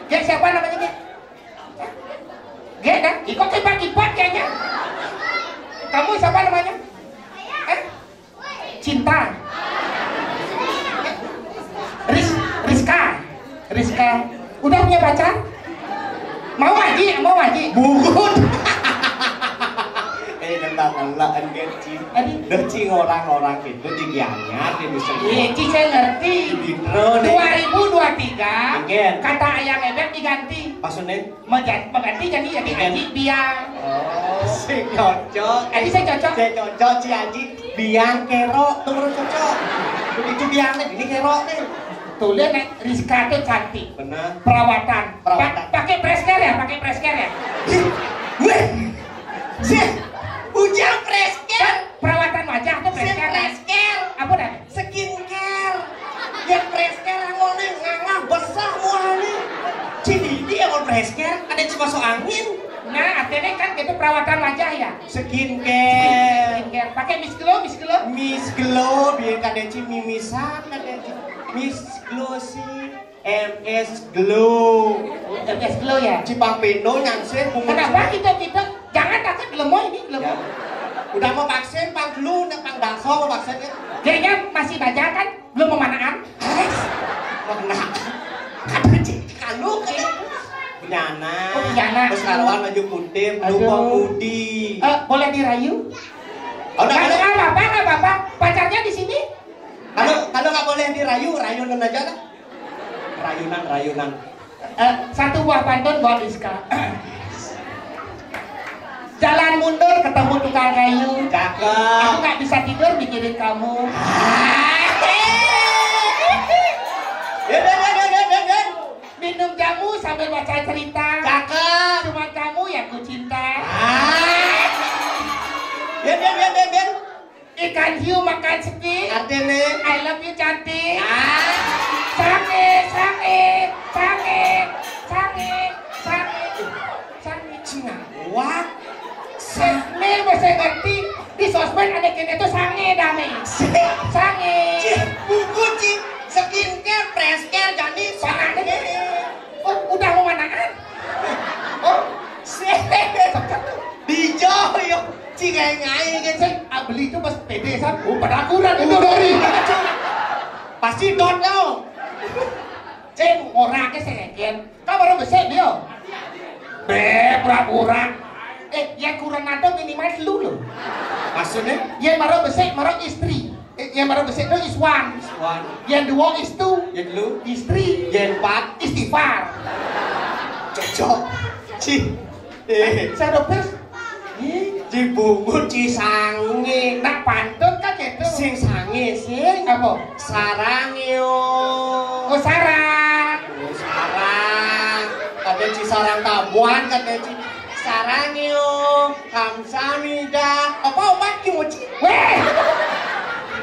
Gek siapa namanya gek? Gek kan? Kok kipat kayaknya? Kamu siapa namanya? Cinta. Rizka. Udah punya pacar? Mau ngaji? Bukut. Nentang-nentaan kecil. Decing orang-orang itu digianyar di Iya, Ci saya ngerti. Bintro nih. 2023 Again. kata ayang ebek diganti. Maksudnya? Mengganti jadi Aji biang. Oh, si cocok. Aji saya cocok. Si cocok si Aji biang kerok tuh menurut cocok. Itu biangnya ini kerok nih. Tuh lihat nih, Rizka tuh cantik. Benar. Perawatan. Perawatan. Pakai presker ya? Weh, si ujang presker. Perawatan wajah tuh presker. Presker. Apa dah? Skincare. Yang presker ngone nganga besar muane. Cidi dia mau presker ada cuma so angin. Nah, Artinya kan itu perawatan wajah ya. Skincare. Pakai Miss Glow. Miss Glow biar kadeci mimisan kadeci. Miss Glow sih. MS Glow. MS Glow ya. Cipang Pendo nyangsen bunga. Kenapa kita jangan takut lemoy ini lemoy. Ya. Udah mau vaksin, pang flu, pang daso mau vaksinnya. Jadinya masih baca kan? Belum memanaan? Menang. Kadeci kalau kayak Benyana. Oh, Benyana. Terus karuan baju putih, lupa mudi. Boleh dirayu? Oh, Nggak apa-apa. Pacarnya di sini? Kalau nggak boleh dirayu, rayunan aja lah. Rayunan. Satu buah pantun buat Rizka. Jalan mundur ketemu tukang kayu. Cakep. Aku nggak bisa tidur mikirin kamu. Minum jamu sambil baca cerita. Cakep. Cuma kamu yang ku cinta. Biar. Ikan hiu makan sedih. Artinya I love you cantik. Sange. Cina. wah. Nih bisa ngerti di sosmed ada kini tuh sange dame. Sange. Buku cip skincare, presscare jadi sange. Oh, udah mau manaan? Oh, Dijauh yuk. Cikai kan saya beli itu pas PD san. Oh, pada akurat itu dari. pasti dot lo. Ceng orang ke sengken. Kau baru besar dia. Pura-pura. Yang kurang ada minimal lu loh. Maksudnya? Yang baru besar, baru istri. Yang baru besar itu is one. Yang dua is two. Yang lu? Istri. Yang empat? Istighfar. Cocok. Saya dopes. Dibungkus cisange. Nak pantun kan gitu. Sing sange sing. Apa? Sarang yo. Oh sarang. Sarang. Kata Cisarang Tabuan, kata Sarang yo. Kamsahamnida. Opa kimochi. Weh.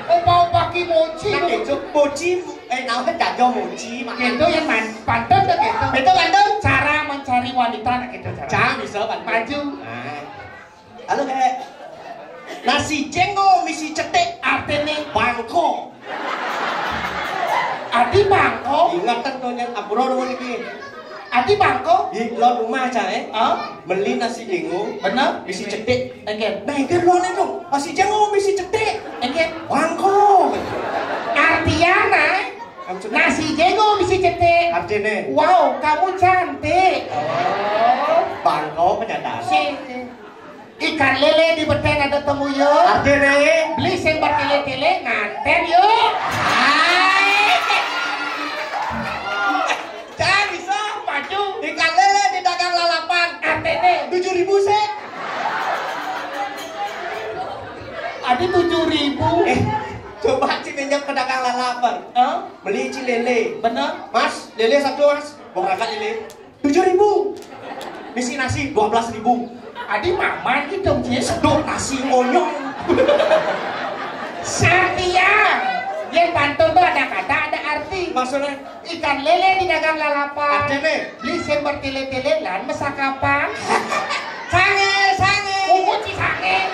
Opa kimochi. Kata itu mochi. Nào hết cả cho mochi mà. Gitu yang pantun tuh gitu. Itu pantun. Cara mencari wanita nak gitu cara. Cara bisa pantun. Maju. Halo kayak nasi jenggo misi cetek Artinya bangko. Adi bangko. Ingat kan tuh yang abro rumah ini. Adi bangko. Di lo rumah aja beli nasi jenggo. Bener? Misi cetek. Again. Nah kan lo nih dong nasi jenggo misi cetek. Again. Bangko. Artiana nasi jenggo misi cetek. Artinya. Wow, kamu cantik. Oh. Bangko penyadar. Ikan lele di beteng ada temu yuk. Artinya. Beli sing bertele-tele nganten yuk. Jangan bisa. Maju. Ikan lele di dagang lalapan. Artinya 7.000 sih. Adi 7.000. Coba pinjam ke dagang lalapan. Beli lele. Bener? Mas, lele satu mas. Bongkakan lele. 7.000. Misi nasi 12.000. Adi maman gitu dong Cis. Sedot nasi onyong. Satya. Yang pantun tuh ada kata, ada arti. Maksudnya? Ikan lele di dagang lalapan. Artinya? Beli sing bertele-tele lan masak kapan? Sange. Ungu cisange.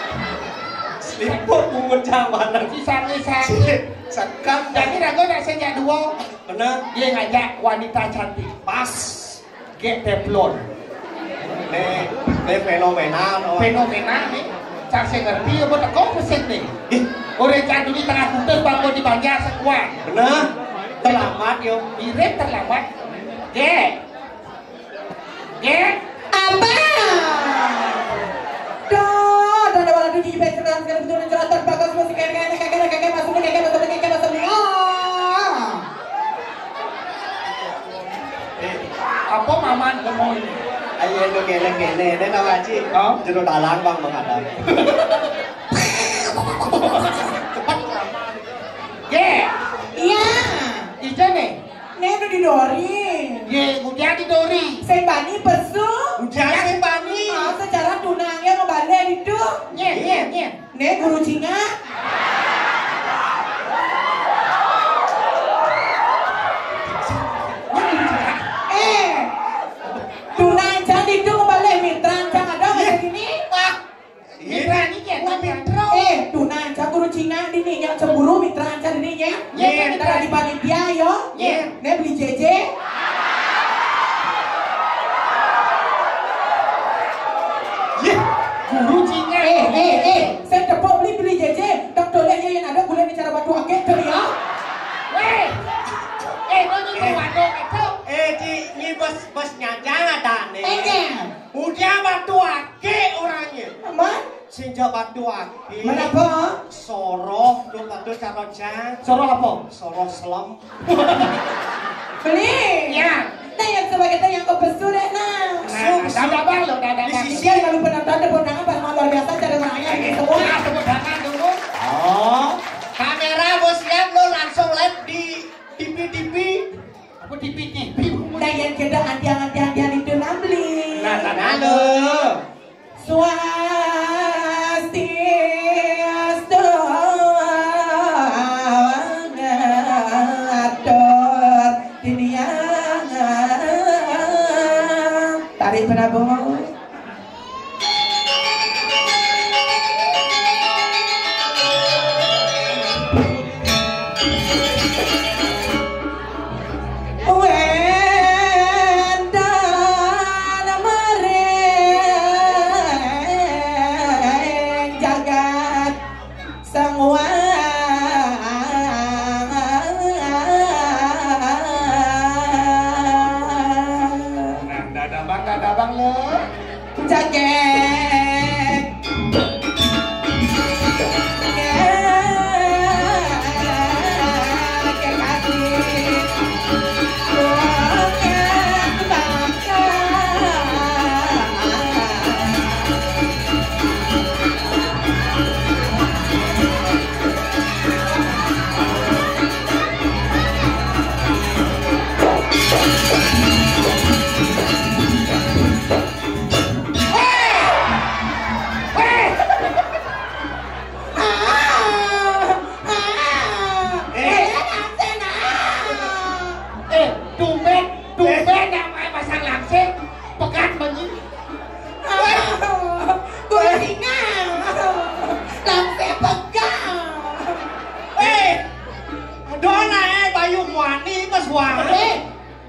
Seliput bungut jamanan. Cisange. Sekam. Jadi ragu nak senja dua. Bener. Dia ngajak wanita cantik. Pas. Get teflon. Ini fenomenal. Fenomena nih. Cak saya ngerti ya buat kau pesen nih. Orang canduli tengah puter bangko di Banjar sekuat. Bener. Terlambat yo. Mirip terlambat. Ge. Apa? Dah, ada wala di festival sekarang turun ceratan bagus musik kakek masuk. Apa maman ngomong ini? Ayo lu gele-gele deh nama Ci. Jero dalang bang menghadap. Ge. Iya. Ijo nih. Nih udah didori. Ye, udah didori. Saya bani pesu. Udah sih bani. Secara tunangnya ngebalik itu. Nye. Nih guru Cina. Tunang jangan itu ngebalik mintran jangan ada. rancan ini ya. Yen. Kita di panitia yo. Yen. Ne beli JJ. Guru cinya. Saya tepuk beli JJ. Tak toleh yang ada gula bicara batu akik tuh ya. Weh. Nó như con bạn đồ mày không? Ini bos nyajang ada nih. Enggak. Udah batu ake orangnya. Aman? Sejak batu ake. Kenapa? Soroh, lu batu carojan. Soroh apa? Soroh selam. Beli. Ya. Nah yang sebagai yang kau besudek nah. Dah bang lo, dah Di bang. sisi Kalau penonton tepuk tangan pas luar biasa cara orangnya ini semua. Tepuk tangan dulu. Oh, kamera bos siap lo langsung live di TV. Apa TV? Nah yang kita antian itu nambeli. Halo. Swastiastu ngatur dunia. Tarik Prabowo.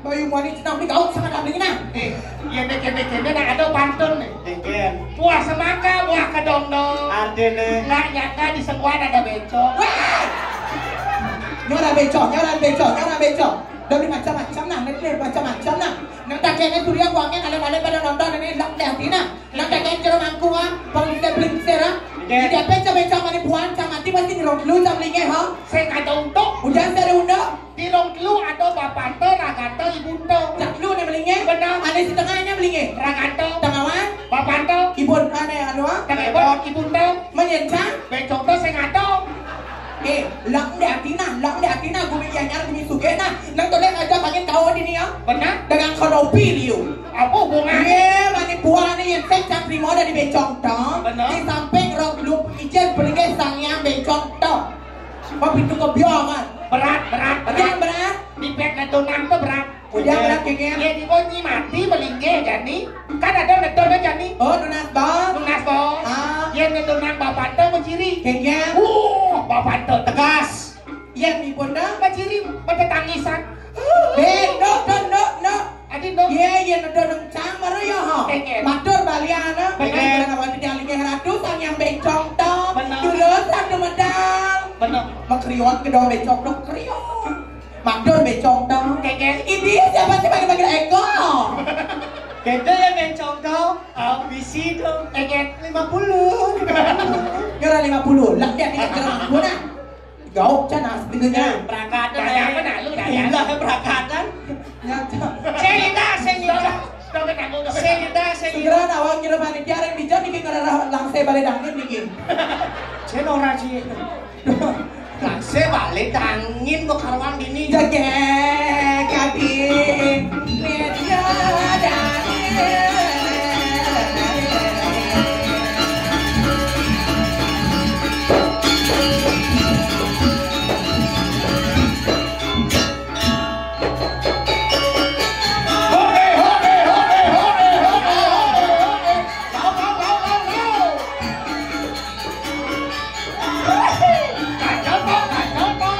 Bayu Muani cenang di gaut sangat ambil nah. Kene nak ada pantun nih. Deken. Buah semangka, buah kedong-dong. Adene. Nggak nyangka di semua ada becok. Nyora becok. Dari macam-macam nah, nanti macam-macam nah. Nang tak kene tuh dia uangnya ada pada nonton ini lak liatin nah. Nang tak kene cerita mangku ah, belingsir ah. Jadi becok mani buan camati pasti dirong lu jam linge ha. Saya kata untuk Udah saya undang. di rong lu ada bapante, ragante, ibunte. Jak lu nih belinge. Benar. Ada si tengahnya belinge. Ragante, Tengawan. bapante, Ibun ane anu ah. tengah ibunte. Menyencang. Becok tuh saya ngato. Lang de atina gue nyar demi suge nah. Nang tolek aja pakai kawan ini ya. Benar? Dengan konopi liu. Apa hubungannya? Mani buah nih yang saya primo dari becok dong. Benar. Di samping rok lu ijen belinge sangnya becok dong. Mau pintu kebiongan. Berat. Yang berat. Di pet netonang tuh berat. Udah berat kengnya. Ya di bonyi mati melingge jadi. Kan ada netonang jadi. Oh dunas bang. Lunas bos. Ah. Yang netonang bapante menciri. Kengnya. Bapante tegas. Yang di bunda. Menciri macam tangisan. No. Adi dong. Iya nang cang maro ya ha. Kengnya. Matur baliana. Kengnya. Karena wanita yang linge ratu sang yang becok dong. Benar. Dulur satu medal. Benar. Makriot kedua becok dong kriot. Matur becok dong. Kengnya. Ini siapa sih bagi-bagi eko? Beda ya mencong kau. Bisi dong. Kengnya. 50. Nyora 50. Lah dia tinggal jalan aku nah. Gauk canas tinggalnya. Prakatan. Daya mana lu daya? Gila prakatan. Nyata. Senida. Dong kan aku. Segera nawang nyuruh panitia yang bijak bikin karena langsai balik dangin bikin. Sen ora sih. Lakse balik angin kok karuan gini. Jaga kabin media dangin. Kacau.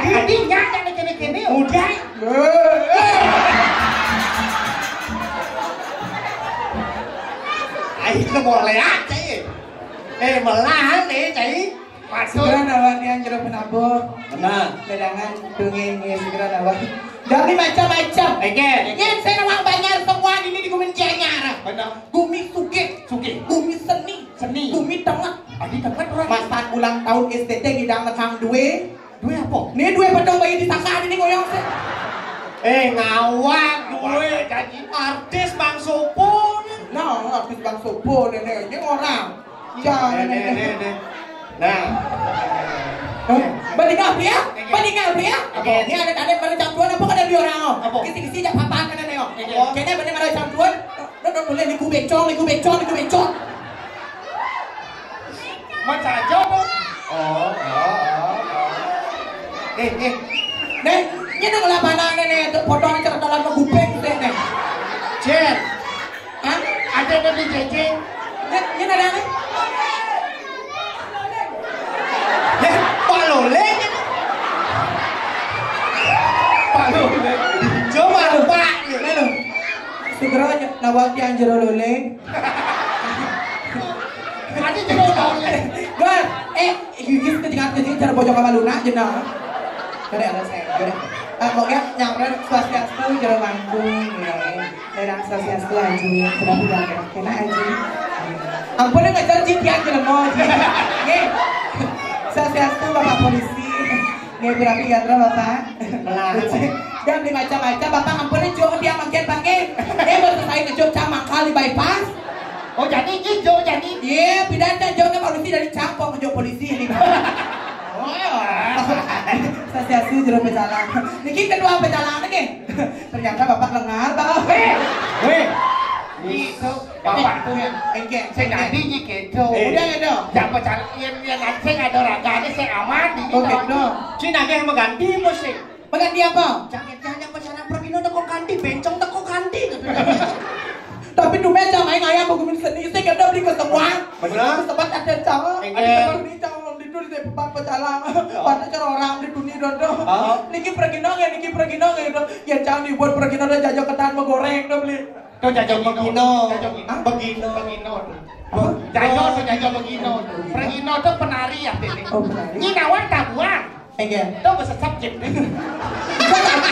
Adinya jangan kene-kene. Udah. Ayo itu boleh aja ya. Melah nih cai. Segera nawan yang jero penabur. Benar. Ledangan dongeng segera nawan. Dari macam-macam. Yang saya nawang banyak semua ini di Gumi Janyara. Benar. Gumi Suge, Gumi Seni, Gumi Tengah. Adi tempat orang. Masan ulang tahun STT ngidang nekang duwe. Duwe apa? Nih duwe pedang bayi di sangkaan ini ngoyong sih. Ngawak duwe jadi artis Bang Sopo. Nah, artis Bang Sopo nenek ini orang. Jangan nenek. Nah. Bandingan pria? Ini ada pada campuran apa ada di orang oh? Apa? Kisi-kisi jak papan kan nenek oh. Kayaknya bandingan ada campuran. Lo boleh liku becong. Macam aja dong. Nih, ini dong lapangan nenek untuk potong ke dalam gubeng nenek. Jen, Hah? ada dari jejeng. Ini ada nih? Pak Loleng. Coba lupa. Segera nawang yang jero loleng. Adi jadi orang. Gue, gigit ketika cara bojong sama lunak jenah. Jadi ada saya. Pokoknya nyamperin swastiastu jero mangkung. Lerang swastiastu anjing. Sudah tidak kena anjing. Ampunnya ngejar jikian jelemo. Nih. Swastiastu Bapak Polisi. Nih berarti gandra Bapak. Dan di macam-macam Bapak ampunnya jauh dia makin pakai. Baru saya ngejok camang kali bypass. Oh jadi hijau jadi. Iya, pidana jauhnya polisi dari Cangkok ke polisi ini. Oh ya. Saya jero pecalang. Niki kedua pecalang nih. Ternyata Bapak lengar, Pak. Weh. Itu bapak tuh yang Engke. saya nadi gitu. Udah ya dong. Yang pecalang yang saya ada raganya saya aman di Oke dong. Cina yang mengganti musik. Mengganti apa? Jangan yang pacaran pergi teko kanti, bencong teko kanti. Tapi tuh meja main ayam bagus sendiri. Saya kena beli ke semua. Benar. Tempat ada cawang. Engke. Ada tempat ini cawang di dunia saya bapak pecalang. Pada cara orang di dunia dodo. Niki pergi nong ya. Ya jangan dibuat pergi nong dan jajak ketan menggoreng dong beli. Tuh jajah Begino. Begino. Jajah tuh jajah begino. Begino tuh penari ya ini. Oh benar. Ini nawan tabuan. Engke. Tuh bahasa subjek.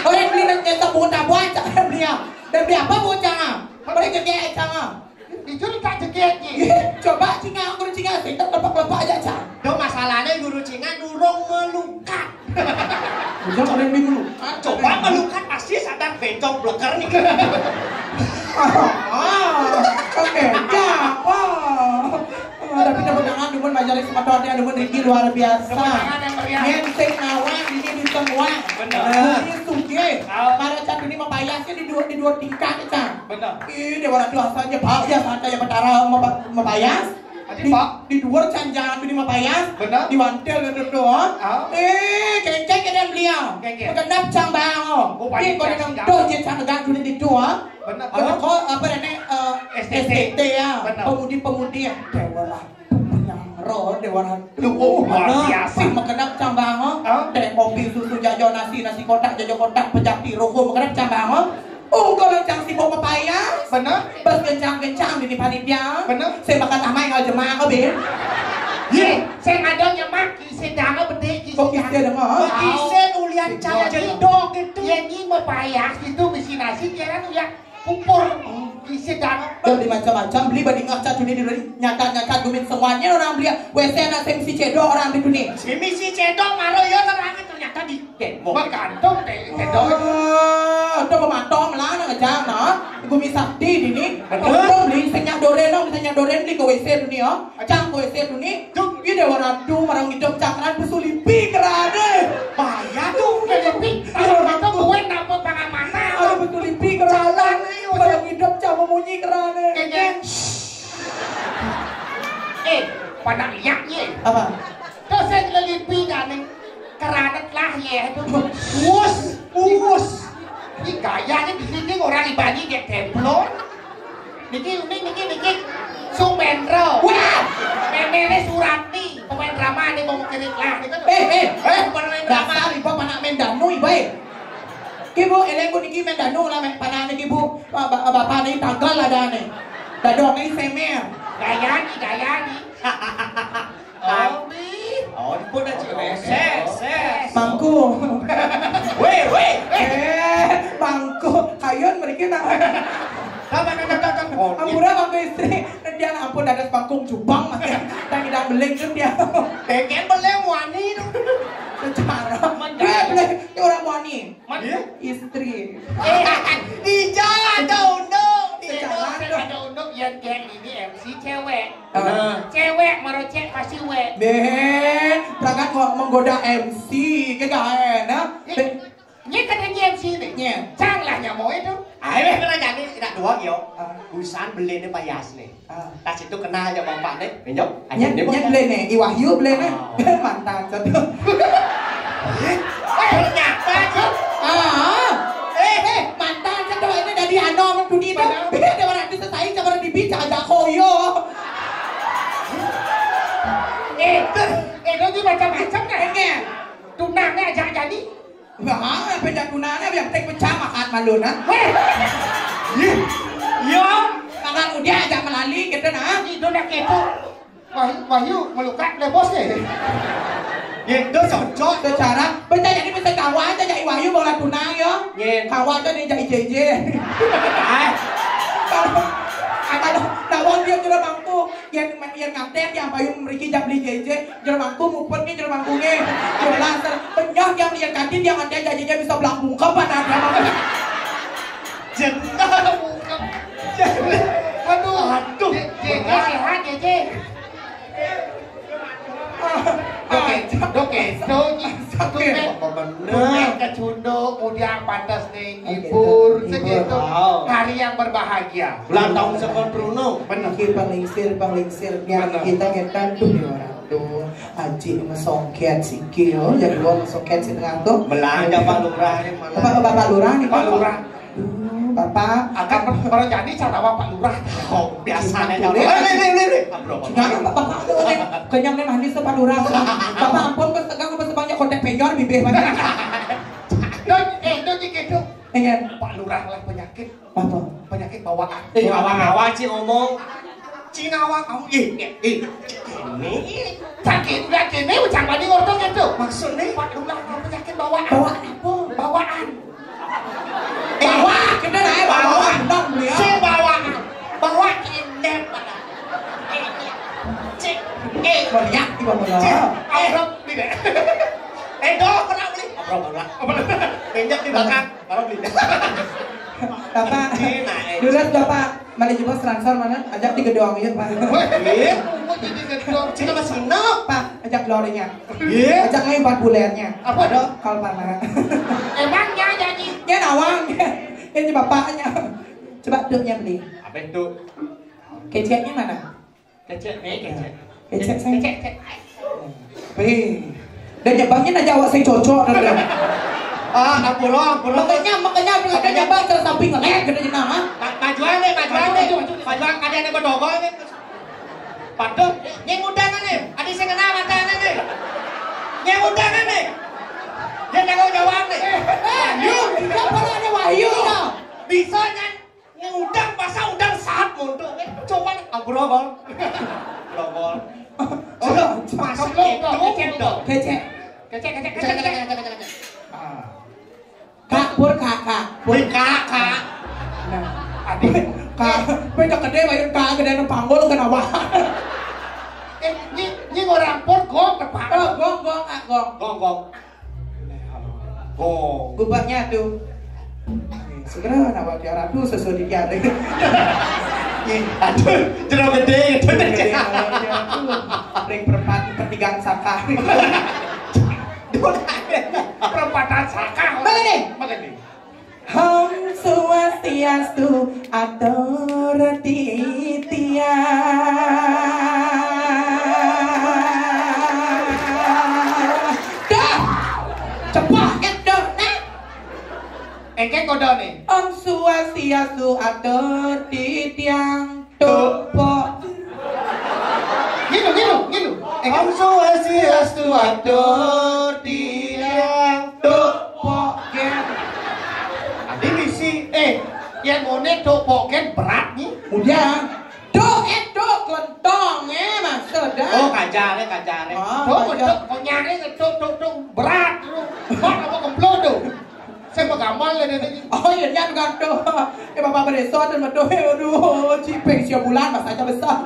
Orang beli nyetok bukan tabuan cara beli ya. Dan beli apa bocah? Boleh jadi cang. Dijuri tak jegeknya. Coba cinga, guru cinga, kita lepak-lepak aja cang. Do masalahnya guru Cina durung melukat. Udah kalian bingung. Coba melukat pasti sadar bencong bleker nih. Oke, siapa? Tapi pegangan dumun majalis sematonya dumun Riki luar biasa. Kemenangan yang meriah. Nyenteng nawang ini di semua. Benar. Ini suge. Para cat ini membayasnya di dua tingkat cang. Benar. Ini dewa ratu asalnya bayas, ada yang betara membayas. Di dua canjangan ini membayas. Benar. Di wantel itu doang. Kengkeng kalian beliau. Kengkeng. Mengenap cang bang. Ini kau dengan doh je cang gak dulu di dua. Benar. Kau apa namanya STT ya. Benar. Pemudi dewa ratu penyangro dewa ratu. Luar biasa. Mengenap cang bang. Dek mobil susu jajo nasi kotak jajo kotak pejak tiru. Mengenap cang bang. Kalau cang sibuk pepaya. Benar. Bas kencang-kencang di panitia. Benar. Saya makan tamai ngal jemaah kau bin. Ye, saya ngadongnya maki sedang berdeki. Kok kisah dengar? Kisen ulian caya jendok gitu. Yang ini mepayas itu besi nasi kira ya kupur. Kisi danau. Beli macam-macam, beli banding ngaca dunia di dunia. Nyata-nyata gumin semuanya orang beli. WC anak saya misi cedok orang di dunia. Misi cedok maro ya terangnya ternyata di demo. Makantung deh, cedok. Itu pemantau melana ngejam nah. Gumi sakti di sini. Kalau beli senyak doren, misalnya doren beli ke WC dunia. Cang ke WC dunia. Ini dewa ratu marang hidup cangkran pesulipi kerana. Bahaya tuh. Jadi, kalau itu gue dapet pengamanan. Ada pesulipi kerana. Marang hidup cang memunyi kerana. Pada lihatnya. Apa? Terus saya lelipi dan keranet lah ya itu. Us. Ini gayanya di sini orang ibani dia templon. Niki Sumendro. Wah! Memele Surati. pemain drama nih mau kirim lah nih kan. Pemain drama ibu panak main danu ibu. Ibu elengku niki main danu lah panak niki ibu bapak nih tanggal ada nih. Dadong ini semer. Dayani. Oh, ibu dah ses. Mangku. Weh. Mangku. Kayun mereka nak. Ampura mangku istri. Dia ampun ada bangkung jubang makanya. Dan tidak beling tu dia. Pengen beleng wani tu. Secara. Dia beling ni orang wani. Istri. Dija ada unduk. Ada unduk yang geng ini MC cewek. Cewek merocek pasti wek. Perangkat menggoda MC ke kain, Ini katanya MC nih. Janganlah nyamuk itu. Ayo kena jadi tidak dua yo. Busan beli ni payas nih. Tas itu kenal aja bapak nih. Benjok. Nyet beli nih. Iwahyu beli nih. Mantan satu. Ternyata sih. Mantan satu ini dari Anom dunia itu. Dia orang itu selesai cara dibicara aja koyo. Itu macam-macam kan? Tunangnya ajak jadi. Wah, beda gunanya yang tek pecah makan malu nah. Yo, Makan udah ajak melali gitu nah. Itu nak itu. Wahyu melukat le bos deh. itu cocok. Secara benda jadi bisa kawan aja jadi Wahyu bola tunang yo. Kawan aja nih jadi JJ. Kalau tawon dia jual mangku yang nganten yang payung mereka jam beli JJ jual mangku mumpet ni jual mangkunya jual laser banyak yang dia kantin yang ada JJ bisa belang bungkep pada dia Jenah Aduh. JJ sehat JJ. Oke. Tumen kecunduk, kemudian pantas nih ngibur segitu. Hari yang berbahagia. Ulang tahun sekolah Bruno. Benar. Panglingsir kita ngetan tuh di orang tuh aji ngesongket sikil jadi gua ngesongket sih dengan tuh Belanja Pak Lurah ini malah. Bapak Lurah nih Pak Lurah. Bapak Akan baru jadi cara Pak Lurah. Oh, biasanya Boleh. nih. Jangan bapak kenyang nih manis tuh Pak Lurah. Bapak ampun kan tegang ke sebanyak kontek peyor bibir banyak. Don gitu. Ingin Pak Lurah lah penyakit bawaan. Awang-awang sih ngomong. Cinawa kamu ini Sakit nggak gini, ucang bani ngorong gitu. maksudnya Pak Lurah penyakit bawaan. bawaan apa? Bawaan. Bawaan, kita naik bawaan dong beliau. Si bawaan. Bawaan indep pada. Cek. Banyak di bawah. Abrok tidak. do kena beli obrol pinjam di belakang baru beli Bapak, dulu Bapak mana jemput transfer mana? Ajak di gedung ya Pak. Cina masih no Pak, ajak lorinya. Iya. Ajak lagi 4 bulannya. Apa dong? Kalau mana? Emangnya jadi. Ya nawang. Ini bapaknya. Coba duknya beli. apa itu Keceknya mana? kecek Kecek saya. Cek. Wih. Dan nyebangnya aja awak saya cocok dan. ampun Makanya dia nyebang terus samping ngelek gede nama. majuan ada yang berdogol nih padahal yang undangan nih ada yang kenal matanya nih yang undangan nih dia tanggung jawab nih Wahyu, kenapa ada Wahyu? bisa yang undang masa undang saat mundur coba abrogol masuk itu Kecek. Kecek. Kak, pur kakak. kakak Nah, Adik. kak, beca gede bayar kak gede nang panggul kenapa? Ini orang pun gong depan. Gong. gonggong Gubahnya tuh. Segera nama dia ratu sesuai di jari. aduh jeruk gede itu Ring pertigaan saka. Perempatan Saka. Makanya. Om Swastiastu atur titia. Dah. Cepat itu nah. Engke kodo nih. Om Swastiastu atur titiang tupo. Gitu. Om Swastiastu atur tiang duk Poket. Adi misi Yang ngone do poket berat nih. Udah. Do kelentong maksudnya. Oh kajare Do ngeduk konyane ngeduk berat. Kok apa kemplo do? Saya pegamal ini. Oh iya kan do. Bapak beresot dan do. Aduh, cipeng siap bulan mas aja besar.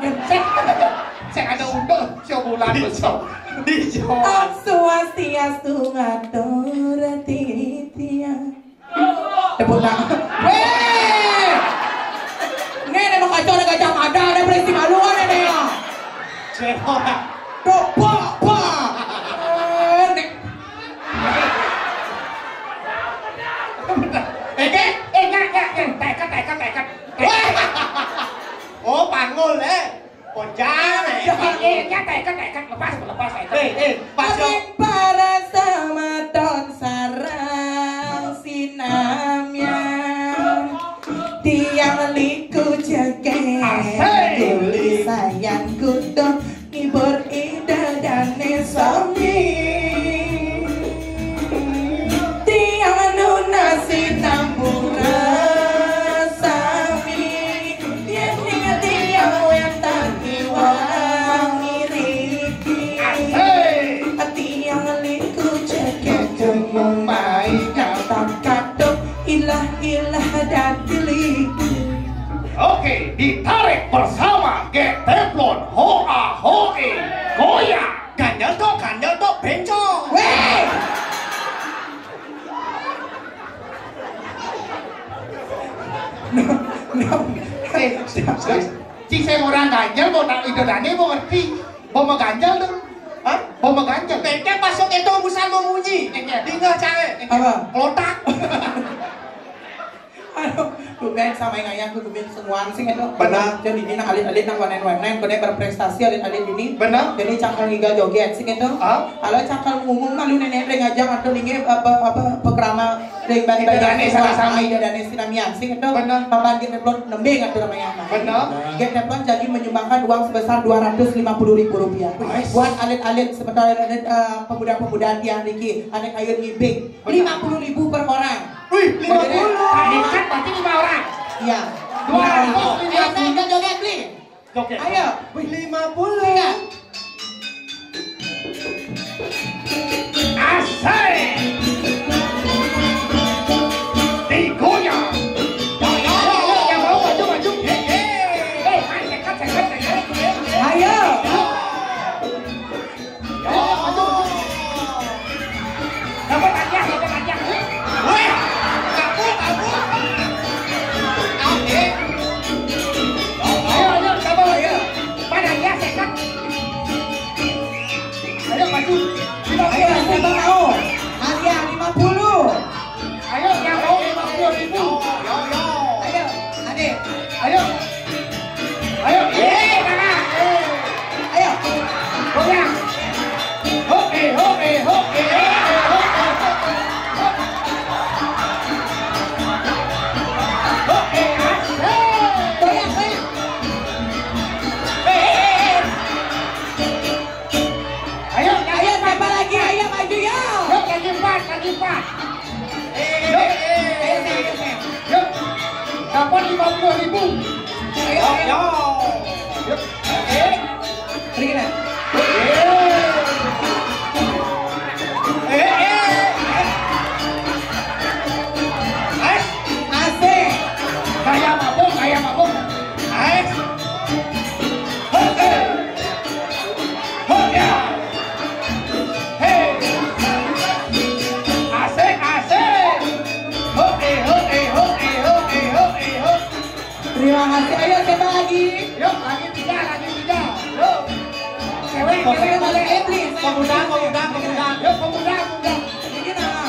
Saya ada undang siap bulan besok. di Jawa. Om Swastiastu ngatur tiang. Tepuk tangan. Weh! Ini mau kacau ada Gajah Mada, ada Presi Maluan ini ya. Jawa. Apa? Tekat. Oh panggul Ponjang Tekat, lepas. Pasok. Para sama ton sarang sinamnya tiang liku jaga kuli sayang kudo ngibur ida dan suami tiang nuna sinambung sami yang tiang wetan iwang iriki tiang liku jaga kemumai nyata kadok ilah datili. Oke, ditarik bersama Geteplon Hoa Hoe Goyang. Ganjal tuh bencong. Weh! Cik saya orang ganjal, mau nak idolane mau ngerti. Mau ganjal tuh. Hah? Mau ganjal. Bengkel pasok itu busan memuji. Tinggal cawe. Apa? Lotak. Aduh, kumain sama yang ayah kumain semua sih itu. Benar. Jadi ini alit-alit nang wanen kene berprestasi alit-alit ini. Benar. Jadi cakal higa joget sih itu. Kalau cakal ngomong malu nenek ngajak atau ninge apa programa dari Idodane sama-sama. Idodane sinamian sih itu. Benar. Papan Geteplon nembeng atau namanya. Benar. Geteplon jadi menyumbangkan uang sebesar Rp250.000 buat alit-alit sebentar pemuda-pemuda tiang Riki anak kayu ngibing 50.000 per orang. Wih, 50. Tadi kan berarti 5 orang. Iya. 250. Ayo joget nih. Oke. Ayo. 50. Tiga. Asai. Digoyang. Yang mau maju. Tekat. Ayo. Maju. Dapat hadiah. Wih, kabur. Ayo, coba ayo. Mana hadiah tekat. Ayo maju. Ayo, siapa mau? Hadiah 50. Ayo yang mau 50.000. Ayo, Adik. Ayo. Kakak. Ayo. Goyang. Hoke. Goyang. Ayo, Ayo, siapa lagi? Ayo, maju ya. yuk lagi empat. Yuk. Dapat 50.000. Ayo. Yuk. Pergi nak. Asik. Gaya mabuk. Terima kasih. Ayo, siapa lagi? Yuk, lagi tiga. Yuk. Cewek Balik boleh. please. Pemuda. Yuk, pemuda. Ini nama.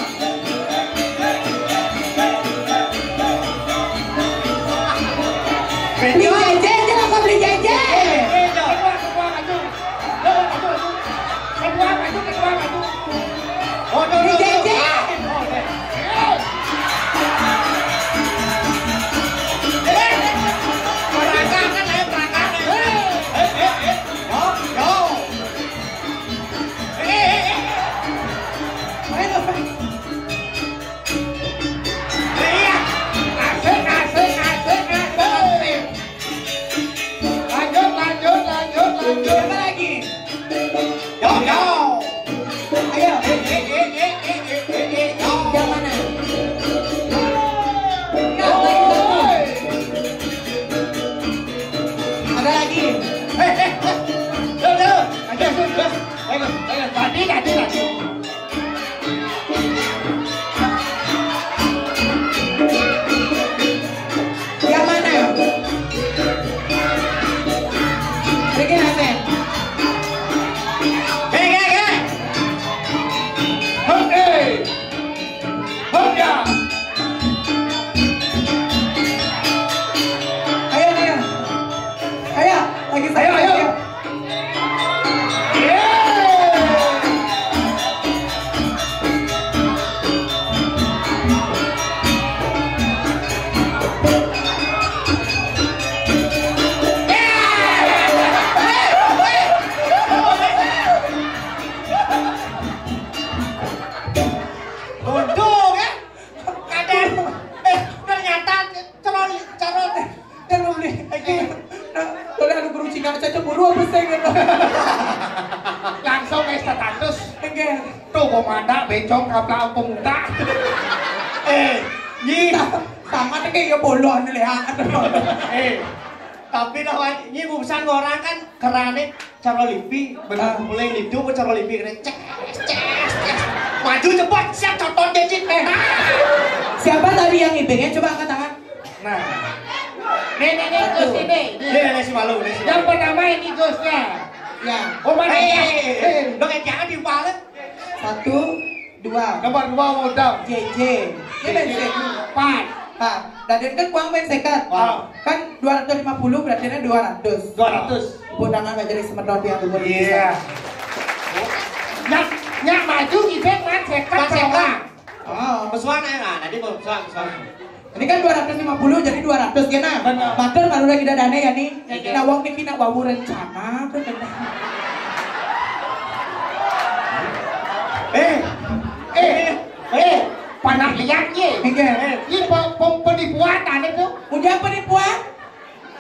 Beli jajan, jangan beli jajan. Kedua maju. Kedua maju. Oh, Beli jajan. Omada becong kapal pemuda. Nyi. Sama tuh kayak bolon nih ya. Tapi nyi urusan orang kan kerane cara lipi, mulai hidup cara lipi kena cek. Maju cepat siap contoh jejit. Siapa tadi yang ibingnya? Coba angkat tangan. Nah. Nih, Gus ini. Ini si malu, ini si Yang malu. pertama ini Gusnya. Ya. Oh mana ya? Dong jangan dibalik. 1, 2. Nomor 2 modal. JJ. Ini bensin. 4. Pak, Daden kan uang main sekat. Wow. Kan 250 berarti 200. 200. Budangan aja dari semedot yang dulu. Iya. Nyak maju ibeng man sekat sekat. Oh. Pesuan nanti pesuan. Ini kan 250 jadi 200 ya nah. Benar. Mater baru lagi dadane ya nih. Kita uang nih kita bawa rencana tuh kena. Panak lihat ye. Ini penipuan aneh tuh. Udah penipuan?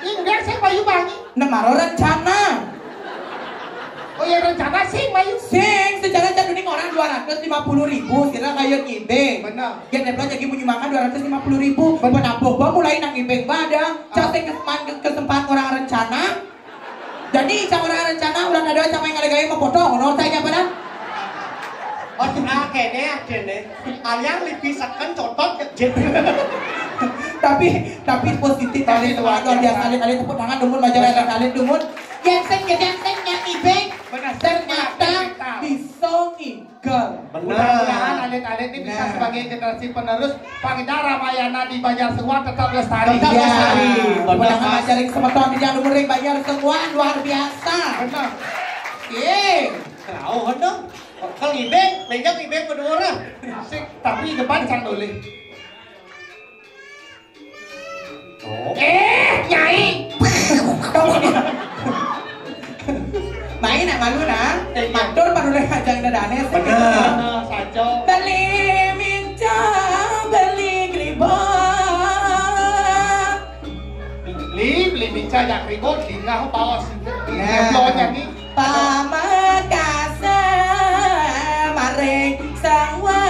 Ini udah saya bayu bangi. Nemaro rencana. Oh ya rencana sih bayu. Sing secara jaduning orang 250.000 kira kayak ibeng. Benar. Ya neplo jadi punya makan 250.000. Penapok gua mulai nang ibeng bada. Cate kesempatan orang rencana. Jadi sama orang rencana udah ada sama yang ngalih-ngalih mau potong. Ono saya pada. Oh, kene. Aliang lebih sekan contoh jet. Tapi positif kali itu luar biasa kali tepuk tangan dumun majalah kali dumun. Yang yang ibeng ternyata bisa ngigel. Mudah-mudahan alit-alit ini bisa sebagai generasi penerus Pangidara Ramayana di Banjar Semua tetap lestari. Tetap lestari. Mudah-mudahan majalah semeton di jangan umur Banjar Semua luar biasa. Benar. Tahu hendak. Kalau ibeng, menjak ibeng kedua orang. Sik, tapi depan can boleh. Oh. Nyai. Main nak malu nak. Matur baru leh ajang dadane. Benar. Saja. Beli minta beli gribon. Beli minca yang ribut tinggal bawa simpelnya nih. Pamakasa maring sangwa.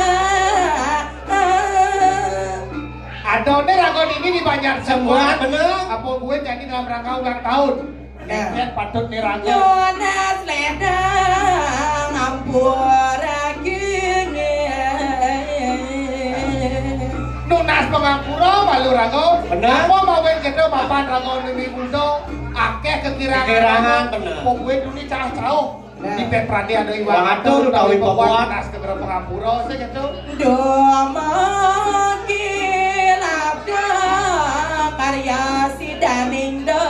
Adone ragon ini di Banjar Semua. Bener. Apa gue jadi dalam rangka ulang tahun. Lihat patut nih ragon. Jonas ledang ampura gini. Nunas pengampura malu ragon. Bener. Apa mau gue gitu papan ragon ini mundo. Akeh kekirangan. Bener. Mau gue dulu cah-cah. Di Petradi ada iwan Wangatur, utawi utawi pekuat. pekuat. Nas kedera pengampura segitu. Domaki labda karya si daningda.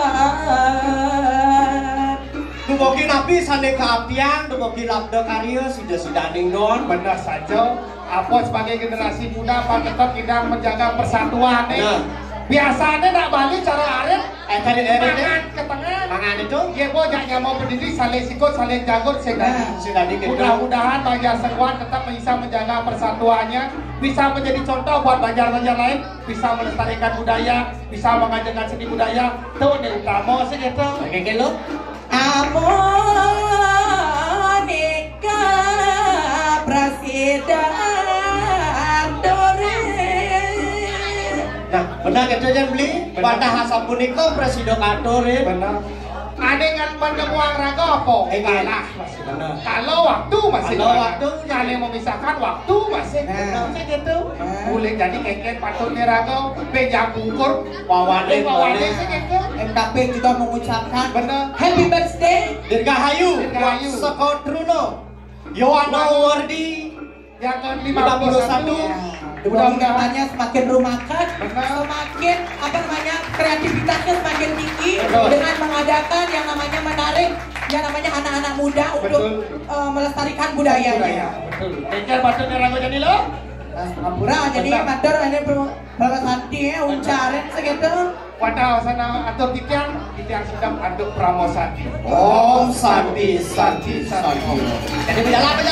Dumogi nabi sane keapian, dumogi labda karya sida sidaning don. Benar saja. Apa sebagai generasi muda Pak tetap kita menjaga persatuan nih. Benar. Biasanya nak balik cara arit. Tadi Tangan ke tengah. Tangan itu. Ya bo jangan mau berdiri saling sikut saling jagut Sidaning gitu. Mudah-mudahan Banjar Semua tetap bisa menjaga persatuannya, bisa menjadi contoh buat banjar-banjar lain, bisa melestarikan budaya, bisa mengajarkan seni budaya. Tuh nih utama segitu. Oke lo. Amonika Presiden Dore. Nah, benar kita jangan beli. Pada hasap punika presiden kadore. Benar. Ada yang menemuang raga apa? Kalah. Benar. Kalau waktu masih Kalau banyak. waktu, kalau memisahkan waktu masih benar gitu. Boleh jadi keken patut neraga bejang ukur Wawane segitu. MKP juga mengucapkan Benar. Happy birthday. Dirgahayu. Dirgahayu. Sekotruno. Yowana Wardi. Yang ke 51. Mudah-mudahannya semakin rumahan, Benar. semakin apa namanya kreativitasnya semakin tinggi Betul. dengan mengadakan yang namanya menarik, yang namanya anak-anak muda untuk melestarikan budayanya. Betul. Keken patut neraga jadi lo. Ampura jadi Benar. matur ini berapa santi ya uncaren segitu. Wadah sana atur tiang sedang aduk pramosati. Om Santi Santi Santi. Jadi berjalan.